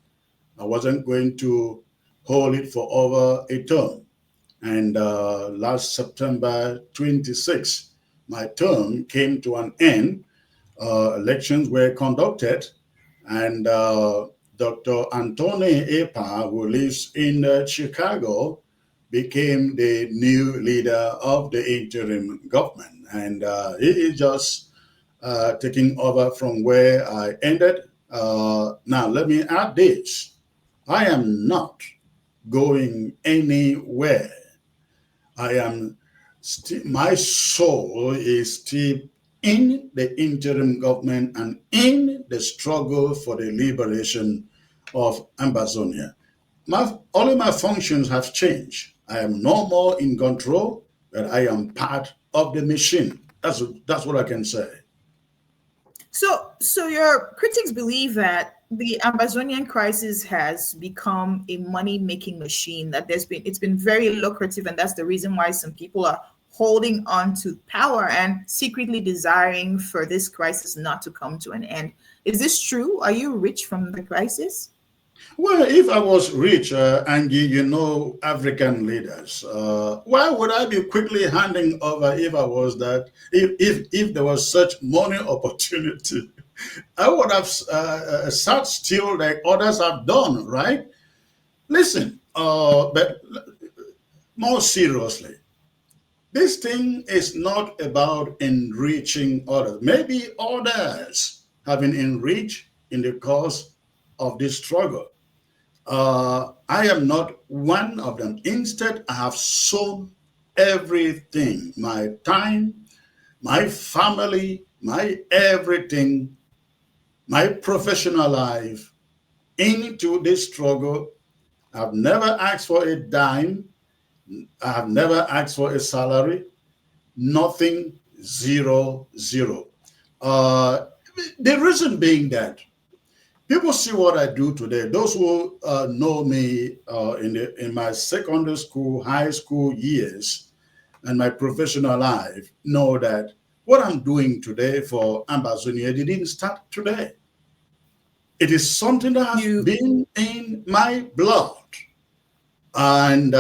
I wasn't going to hold it for over a term. And last September 26, my term came to an end. Elections were conducted, and Dr. Anthony Epa, who lives in Chicago, became the new leader of the interim government. And he is just taking over from where I ended. Now, let me add this. I am not going anywhere. I am my soul is still in the interim government and in the struggle for the liberation of Ambazonia. Only my functions have changed. I am no more in control, but I am part of the machine. That's what I can say. So your critics believe that the Amazonian crisis has become a money-making machine, that it's been very lucrative, and that's the reason why some people are holding on to power and secretly desiring for this crisis not to come to an end. Is this true? Are you rich from the crisis? Well, if I was rich, Angie, you know, African leaders, why would I be quickly handing over if I was that? If there was such money opportunity, I would have sat still like others have done, right? Listen, but more seriously, this thing is not about enriching others. Maybe others have been enriched in the course of this struggle. I am not one of them. Instead, I have sown everything, my time, my family, my everything, my professional life into this struggle. I've never asked for a dime. I have never asked for a salary. Nothing, zero, zero. Uh, the reason being that people see what I do today. Those who know me in my secondary school, high school years, and my professional life know that what I'm doing today for Ambazonia didn't start today. It is something that has You been in my blood. And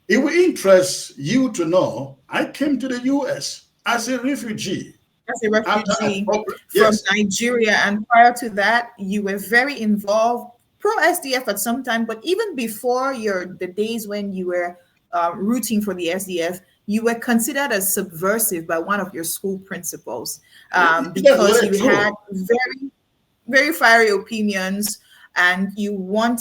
it will interest you to know I came to the US as a refugee. as a After I, refugee from yes, Nigeria, and prior to that, you were very involved pro SDF at some time. But even before the days when you were rooting for the SDF, you were considered as subversive by one of your school principals that's because very you had true. very fiery opinions, and you were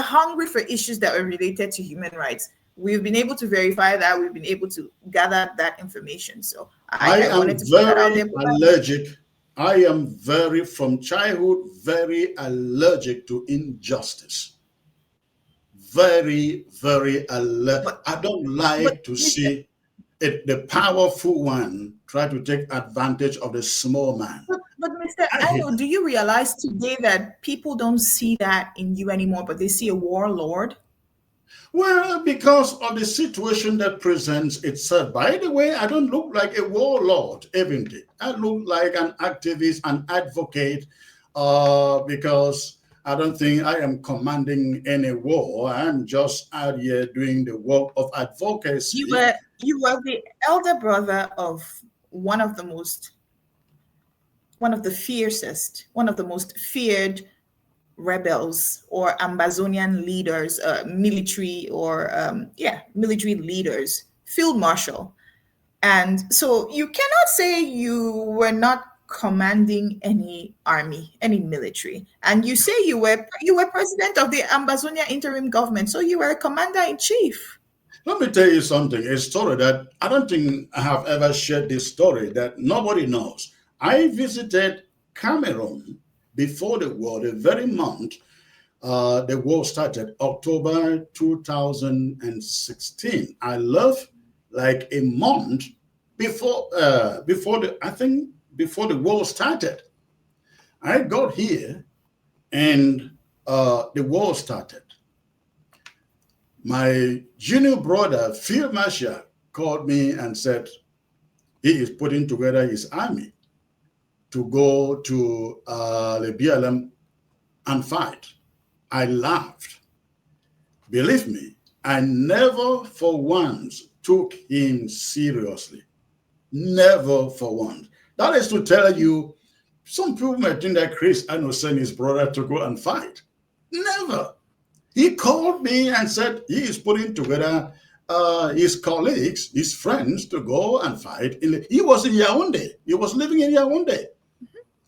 hungry for issues that were related to human rights. We've been able to verify that. We've been able to gather that information. So I I wanted am to put that out very there. allergic. I am very, from childhood, very allergic to injustice. Very, very allergic. But I don't but like to Mr. see the powerful one try to take advantage of the small man. But Mr. I hate Ino, that. do you realize today that people don't see that in you anymore, but they see a warlord? Well, because of the situation that presents itself. By the way, I don't look like a warlord, haven't it? I look like an activist, an advocate, because I don't think I am commanding any war. I'm just out here doing the work of You advocacy. were you were the elder brother of one of the most one of the fiercest, one of the most feared rebels or Amazonian leaders, military or military leaders, field marshal. And so you cannot say you were not commanding any army, any military. And you say you were president of the Ambazonia interim government, so you were a commander in chief. Let me tell you something, a story that I don't think I have ever shared this story that nobody knows. I visited Cameroon before the war, the very month the war started, October 2016. I left like a month before the war started. I got here and the war started. My junior brother, Field Marshal, called me and said he is putting together his army to go to the BLM and fight. I laughed. Believe me, I never for once took him seriously. Never for once. That is to tell you, some people might think that Chris Ano sent his brother to go and fight. Never. He called me and said he is putting together his colleagues, his friends to go and fight. He was in Yaoundé. He was living in Yaoundé.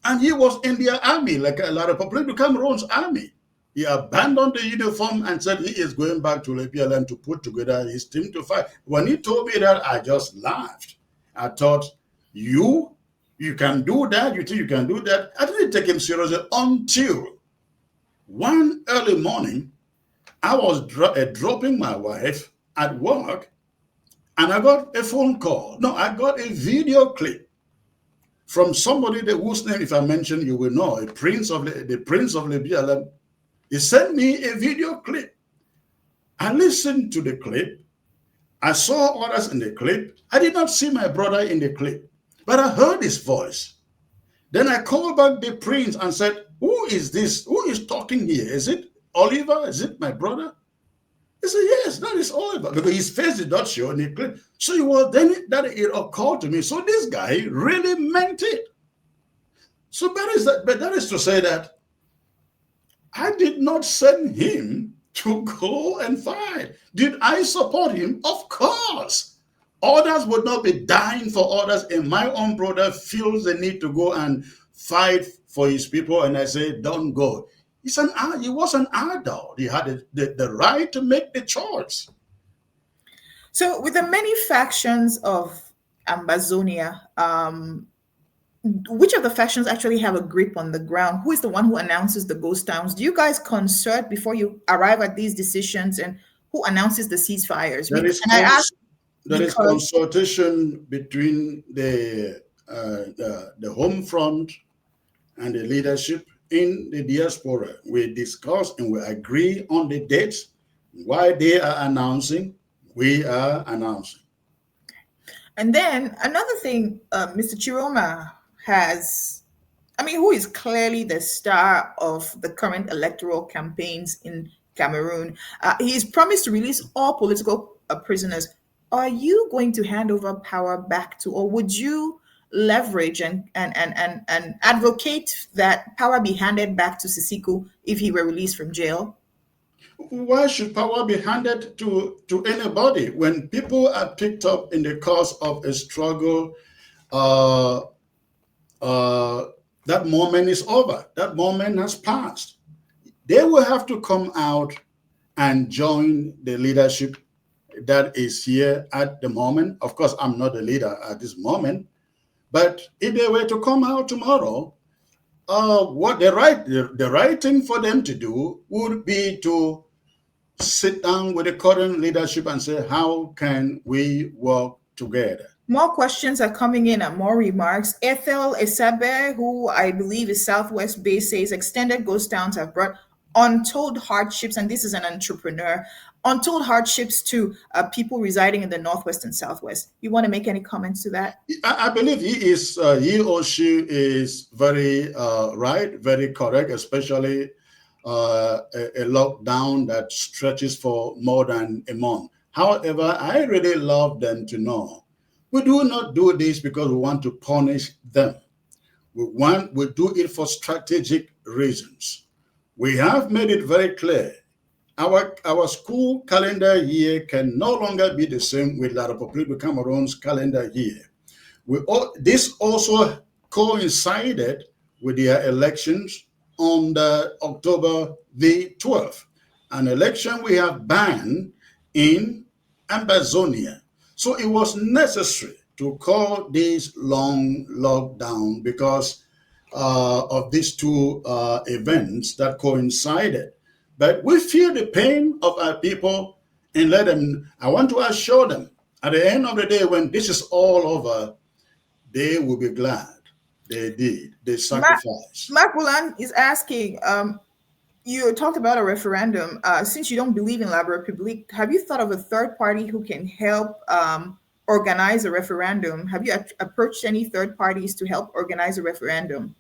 And he was in their army, like a lot of Republic Cameroon's army. He abandoned the uniform and said he is going back to the PLM to put together his team to fight. When he told me that, I just laughed. I thought, you can do that? You think you can do that? I didn't take him seriously until one early morning, I was dropping my wife at work, and I got a phone call. No, I got a video clip from somebody whose name, if I mention, you will know, the prince of the BLM. He sent me a video clip. I listened to the clip. I saw others in the clip. I did not see my brother in the clip, but I heard his voice. Then I called back the prince and said, who is this? Who is talking here? Is it Oliver? Is it my brother? He said, yes, that is Oliver, because his face did not show in the clip. So it occurred to me. So this guy really meant it. So that is to say that I did not send him to go and fight. Did I support him? Of course. Others would not be dying for others, and my own brother feels the need to go and fight for his people, and I say, don't go. He was an adult. He had the right to make the choice. So with the many factions of Ambazonia, which of the factions actually have a grip on the ground? Who is the one who announces the ghost towns? Do you guys consult before you arrive at these decisions, and who announces the ceasefires? There is consultation between the home front and the leadership in the diaspora. We discuss and we agree on the dates. Why they are announcing, we are announcing. And then another thing, Mr. Chiroma who is clearly the star of the current electoral campaigns in Cameroon. He's promised to release all political prisoners. Are you going to hand over power back to, or would you leverage and advocate that power be handed back to Sisiku if he were released from jail? Why should power be handed to anybody when people are picked up in the course of a struggle? That moment is over. That moment has passed. They will have to come out and join the leadership that is here at the moment. Of course, I'm not the leader at this moment, but if they were to come out tomorrow, what the right thing for them to do would be to sit down with the current leadership and say, how can we work together? More questions are coming in and more remarks. Ethel Esabe, who I believe is Southwest based, says extended ghost towns have brought untold hardships, and this is an entrepreneur, untold hardships to people residing in the Northwest and Southwest. You want to make any comments to that? I believe he or she is very right, very correct, especially a lockdown that stretches for more than a month. However, I really love them to know we do not do this because we want to punish them. We do it for strategic reasons. We have made it very clear. Our school calendar year can no longer be the same with La République Cameroon's calendar year. This also coincided with their elections on October the 12th, an election we have banned in Ambazonia. So it was necessary to call this long lockdown because of these two events that coincided. But we feel the pain of our people and I want to assure them, At the end of the day, when this is all over, they will be glad they did. They Mark, sacrificed. Mark Wulan is asking, you talked about a referendum. Since you don't believe in La République, have you thought of a third party who can help organize a referendum? Have you approached any third parties to help organize a referendum?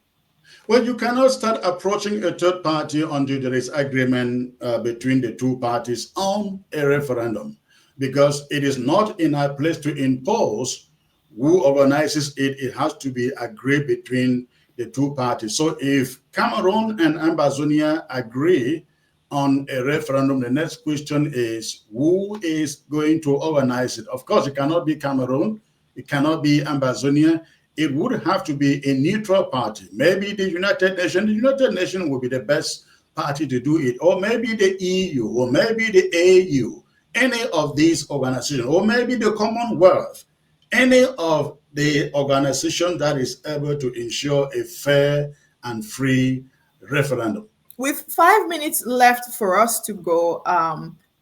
Well, you cannot start approaching a third party until there is agreement between the two parties on a referendum, because it is not in our place to impose who organizes it. It has to be agreed between the two parties. So if Cameroon and Ambazonia agree on a referendum, the next question is who is going to organize it? Of course, it cannot be Cameroon, it cannot be Ambazonia. It would have to be a neutral party. Maybe the United Nations. The United Nations would be the best party to do it, or maybe the EU, or maybe the AU, any of these organizations, or maybe the Commonwealth, any of the organization that is able to ensure a fair and free referendum. With 5 minutes left for us to go,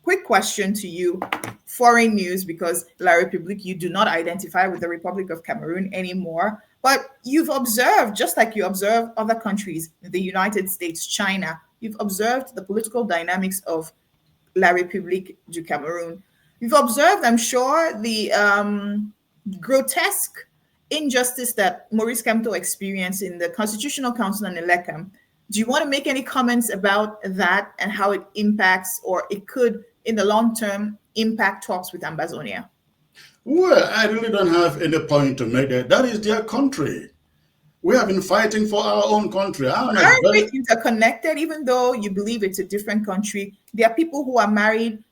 quick question to you. Foreign news, because La République, you do not identify with the Republic of Cameroon anymore, but you've observed, just like you observe other countries, the United States, China, you've observed the political dynamics of La République du Cameroon. You've observed, I'm sure, the grotesque injustice that Maurice Kamto experienced in the Constitutional Council and ELECAM. Do you want to make any comments about that and how it impacts, or it could, in the long term, impact talks with Ambazonia? Well, I really don't have any point to make that. That is their country. We have been fighting for our own country. I'm a Aren't very we interconnected? Even though you believe it's a different country, there are people who are married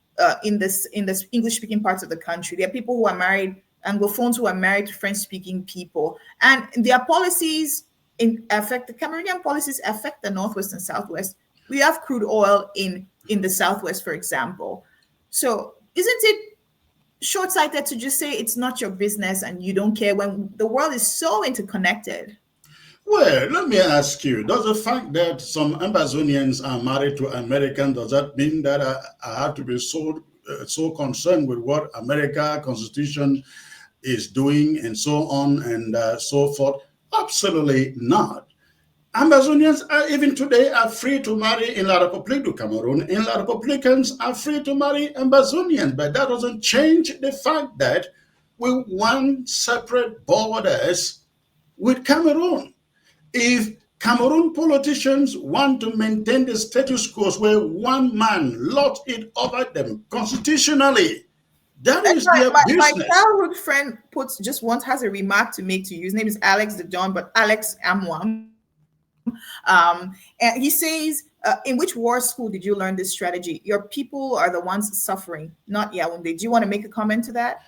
in this English speaking parts of the country. There are people who are married, Anglophones who are married to French speaking people, and their policies affect the Cameroonian policies affect the Northwest and Southwest. We have crude oil in the Southwest, for example. So isn't it short-sighted to just say it's not your business and you don't care when the world is so interconnected? well. Let me ask you: does the fact that some Amazonians are married to Americans, does that mean that I have to be so concerned with what America Constitution is doing and so on and so forth? Absolutely not. Amazonians are, even today, are free to marry in La République du Cameroon, and La Republicans are free to marry Amazonians, but that doesn't change the fact that we want separate borders with Cameroon. If Cameroon politicians want to maintain the status quo where one man lords it over them constitutionally, that And is their my business. childhood friend puts just once has a remark to make to you. His name is Alex the Don, but Alex Amwam. And he says, in which war school did you learn this strategy? Your people are the ones suffering, not Yaoundé. Do you want to make a comment to that?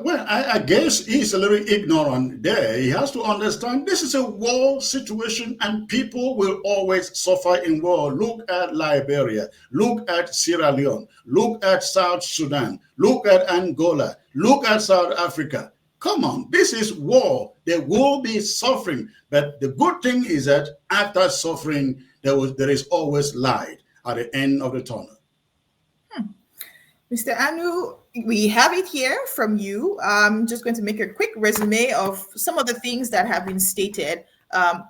Well, I guess he's a little ignorant there. He has to understand this is a war situation and people will always suffer in war. Look at Liberia, look at Sierra Leone, look at South Sudan, look at Angola, look at South Africa. Come on, this is war. There will be suffering. But the good thing is that after suffering, there is always light at the end of the tunnel. Mr. Anu, we have it here from you. I'm just going to make a quick resume of some of the things that have been stated.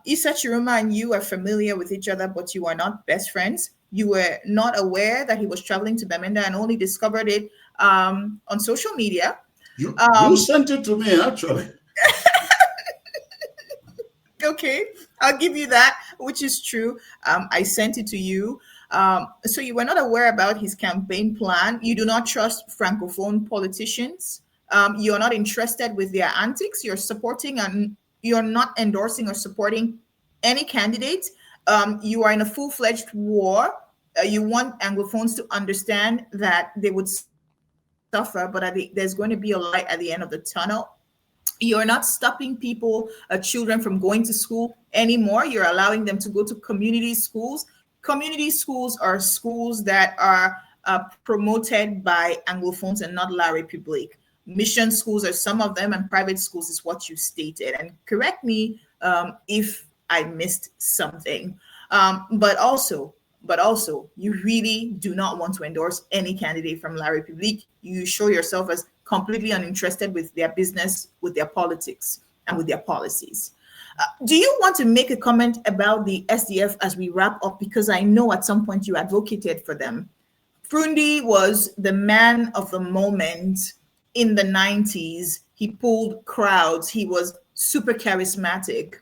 Issa Chiroma and you are familiar with each other, but you are not best friends. You were not aware that he was traveling to Bamenda and only discovered it on social media. You sent it to me, actually. Okay, I'll give you that, which is true. I sent it to you. So you were not aware about his campaign plan. You do not trust Francophone politicians. You're not interested with their antics. You're supporting and you're not endorsing or supporting any candidate. You are in a full-fledged war. You want Anglophones to understand that they would suffer, but there's going to be a light at the end of the tunnel. You're not stopping people, children from going to school anymore. You're allowing them to go to community schools. Community schools are schools that are promoted by Anglophones and not La République. Mission schools are some of them, and private schools is what you stated. And correct me if I missed something. But also, you really do not want to endorse any candidate from La République. You show yourself as completely uninterested with their business, with their politics, and with their policies. Do you want to make a comment about the SDF as we wrap up? Because I know at some point you advocated for them. Frundi was the man of the moment in the 90s. He pulled crowds. He was super charismatic.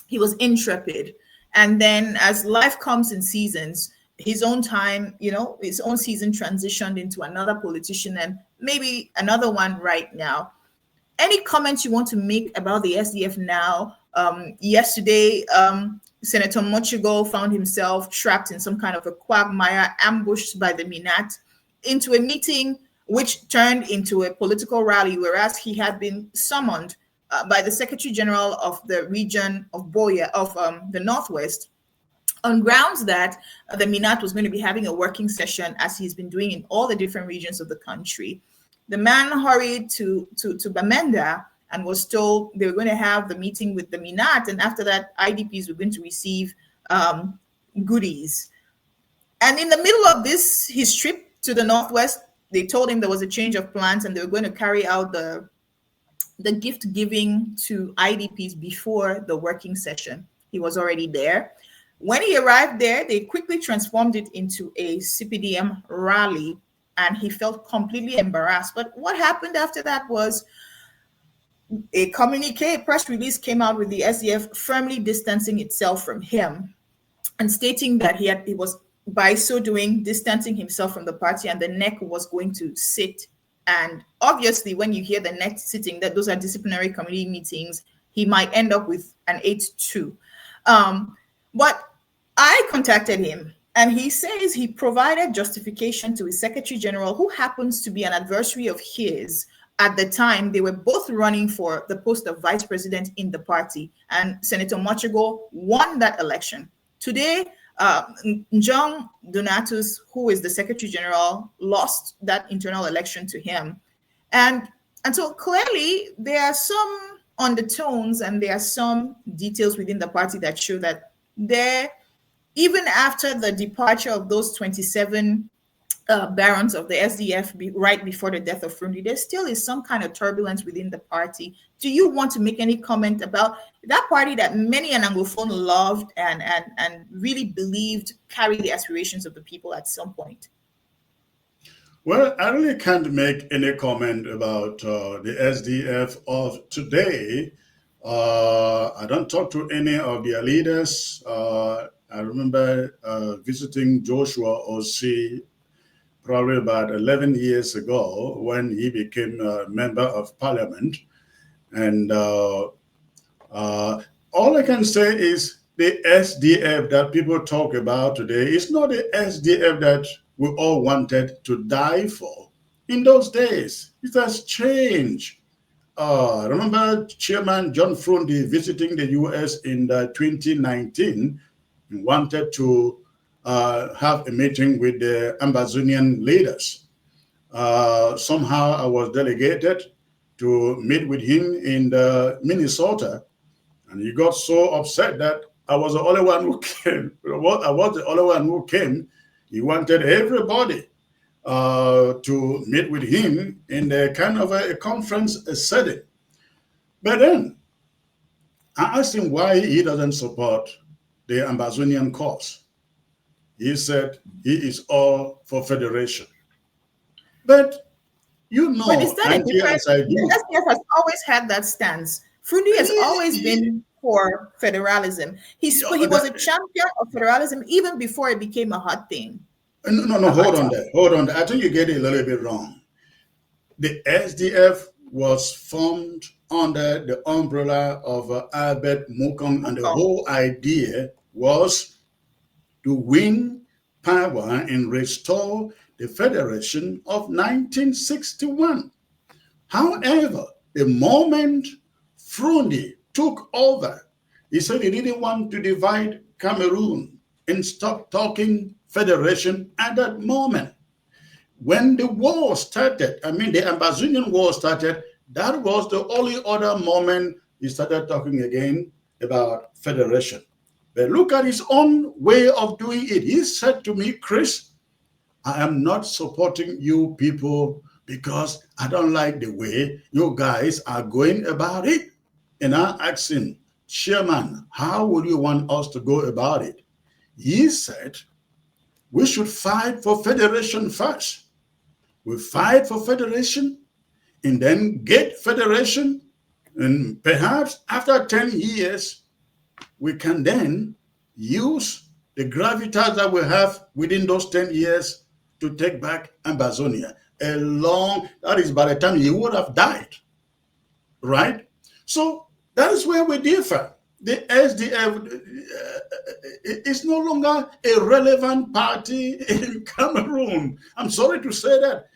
He was intrepid. And then as life comes in seasons, his own time, his own season transitioned into another politician and maybe another one right now. Any comments you want to make about the SDF now? Yesterday, Senator Mochigo found himself trapped in some kind of a quagmire, ambushed by the Minat into a meeting which turned into a political rally, whereas he had been summoned by the Secretary General of the region of Boya, of the Northwest, on grounds that the Minat was going to be having a working session, as he's been doing in all the different regions of the country. The man hurried to Bamenda and was told they were going to have the meeting with the Minat, and after that, IDPs were going to receive goodies. And in the middle of his trip to the Northwest, they told him there was a change of plans and they were going to carry out the gift giving to IDPs before the working session. He was already there. When he arrived there, they quickly transformed it into a CPDM rally, and he felt completely embarrassed. But what happened after that was a communique, a press release came out with the SDF firmly distancing itself from him and stating that he was, by so doing, distancing himself from the party, and the NEC was going to sit. And obviously, when you hear the NEC sitting, that those are disciplinary committee meetings, he might end up with an 8-2. But I contacted him, and he says he provided justification to his Secretary General, who happens to be an adversary of his. At the time, they were both running for the post of vice president in the party, and Senator Mochigo won that election. Today, Njong Donatus, who is the Secretary General, lost that internal election to him. And so clearly, there are some undertones and there are some details within the party that show that even after the departure of those 27 barons of the SDF right before the death of Frundi, there still is some kind of turbulence within the party. Do you want to make any comment about that party that many an Anglophone loved and really believed carried the aspirations of the people at some point? Well, I really can't make any comment about the SDF of today. I don't talk to any of their leaders. I remember visiting Joshua Osei probably about 11 years ago when he became a member of parliament. And all I can say is the SDF that people talk about today is not the SDF that we all wanted to die for. In those days, it has changed. I remember Chairman John Frundi visiting the US in 2019 and wanted to have a meeting with the Amazonian leaders. Somehow I was delegated to meet with him in Minnesota, and he got so upset that I was the only one who came. I was the only one who came. He wanted everybody to meet with him in a kind of a conference setting. But then I asked him why he doesn't support the Amazonian cause. He said he is all for federation. But But is that a difference? I do. The SDF has always had that stance. Frundi has always been for federalism. He was a champion of federalism even before it became a hot thing. No, hold on there. I think you get it a little bit wrong. The SDF was formed under the umbrella of Albert Mukong, and the whole idea was to win power and restore the Federation of 1961. However, the moment Frundi took over, he said he didn't want to divide Cameroon and stop talking federation at that moment. When the war started, the Amazonian war started, that was the only other moment he started talking again about federation. But look at his own way of doing it. He said to me, Chris, I am not supporting you people because I don't like the way you guys are going about it. And I asked him, Chairman, how would you want us to go about it? He said, we should fight for federation first. We fight for federation and then get federation. And perhaps after 10 years, we can then use the gravitas that we have within those 10 years to take back Amazonia. That is by the time he would have died, right? So that is where we differ. The SDF is no longer a relevant party in Cameroon. I'm sorry to say that.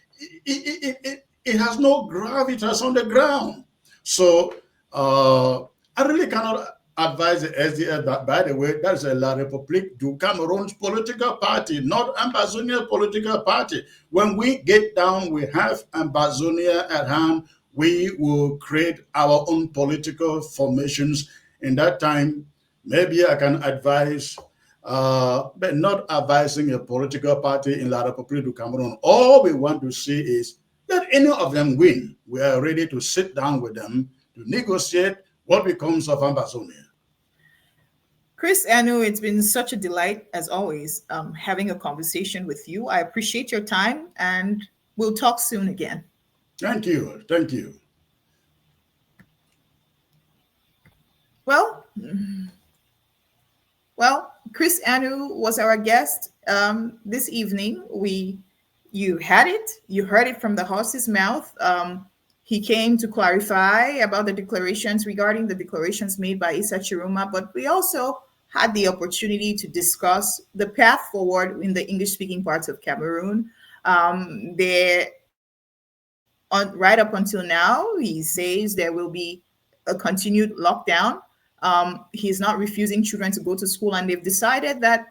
It has no gravitas on the ground. So I really cannot advise the SDF that, by the way, that's a La République du Cameroon's political party, not Amazonia political party. When we get down, we have Amazonia at hand. We will create our own political formations. In that time, maybe I can advise, but not advising a political party in La République du Cameroon. All we want to see is let any of them win. We are ready to sit down with them to negotiate what becomes of Amazonia. Chris Anu, it's been such a delight, as always, having a conversation with you. I appreciate your time, and we'll talk soon again. Thank you. Thank you. Well, Chris Anu was our guest this evening. You heard it from the horse's mouth. He came to clarify about the declarations regarding the declarations made by TCHIROMA, but we also had the opportunity to discuss the path forward in the English-speaking parts of Cameroon. Right up until now, he says there will be a continued lockdown. He's not refusing children to go to school, and they've decided that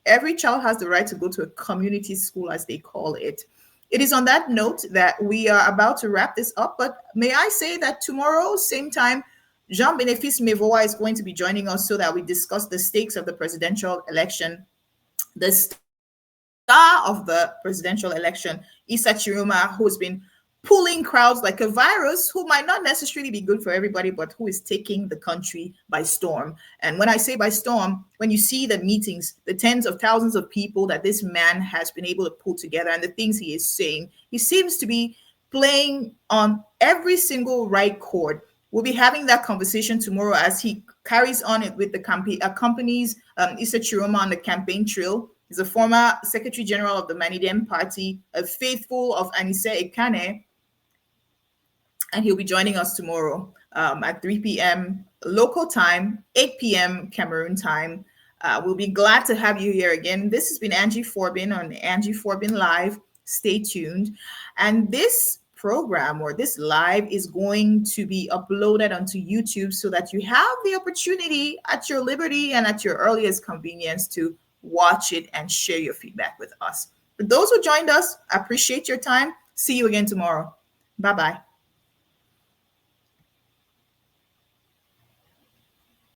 every child has the right to go to a community school, as they call it. It is on that note that we are about to wrap this up, but may I say that tomorrow, same time, Jean-Bénéfice Mevoa is going to be joining us so that we discuss the stakes of the presidential election. The star of the presidential election, TCHIROMA, who's been pulling crowds like a virus, who might not necessarily be good for everybody, but who is taking the country by storm. And when I say by storm, when you see the meetings, the tens of thousands of people that this man has been able to pull together and the things he is saying, he seems to be playing on every single right chord. We'll be having that conversation tomorrow as he carries on it with the campaign, accompanies TCHIROMA on the campaign trail. He's a former Secretary General of the Manidem Party, a faithful of Anise Ekane, and he'll be joining us tomorrow at 3 p.m. local time, 8 p.m. Cameroon time. We'll be glad to have you here again. This has been Angie Forbin on Angie Forbin Live. Stay tuned. And this program or this live is going to be uploaded onto YouTube so that you have the opportunity at your liberty and at your earliest convenience to watch it and share your feedback with us. For those who joined us, I appreciate your time. See you again tomorrow. Bye-bye.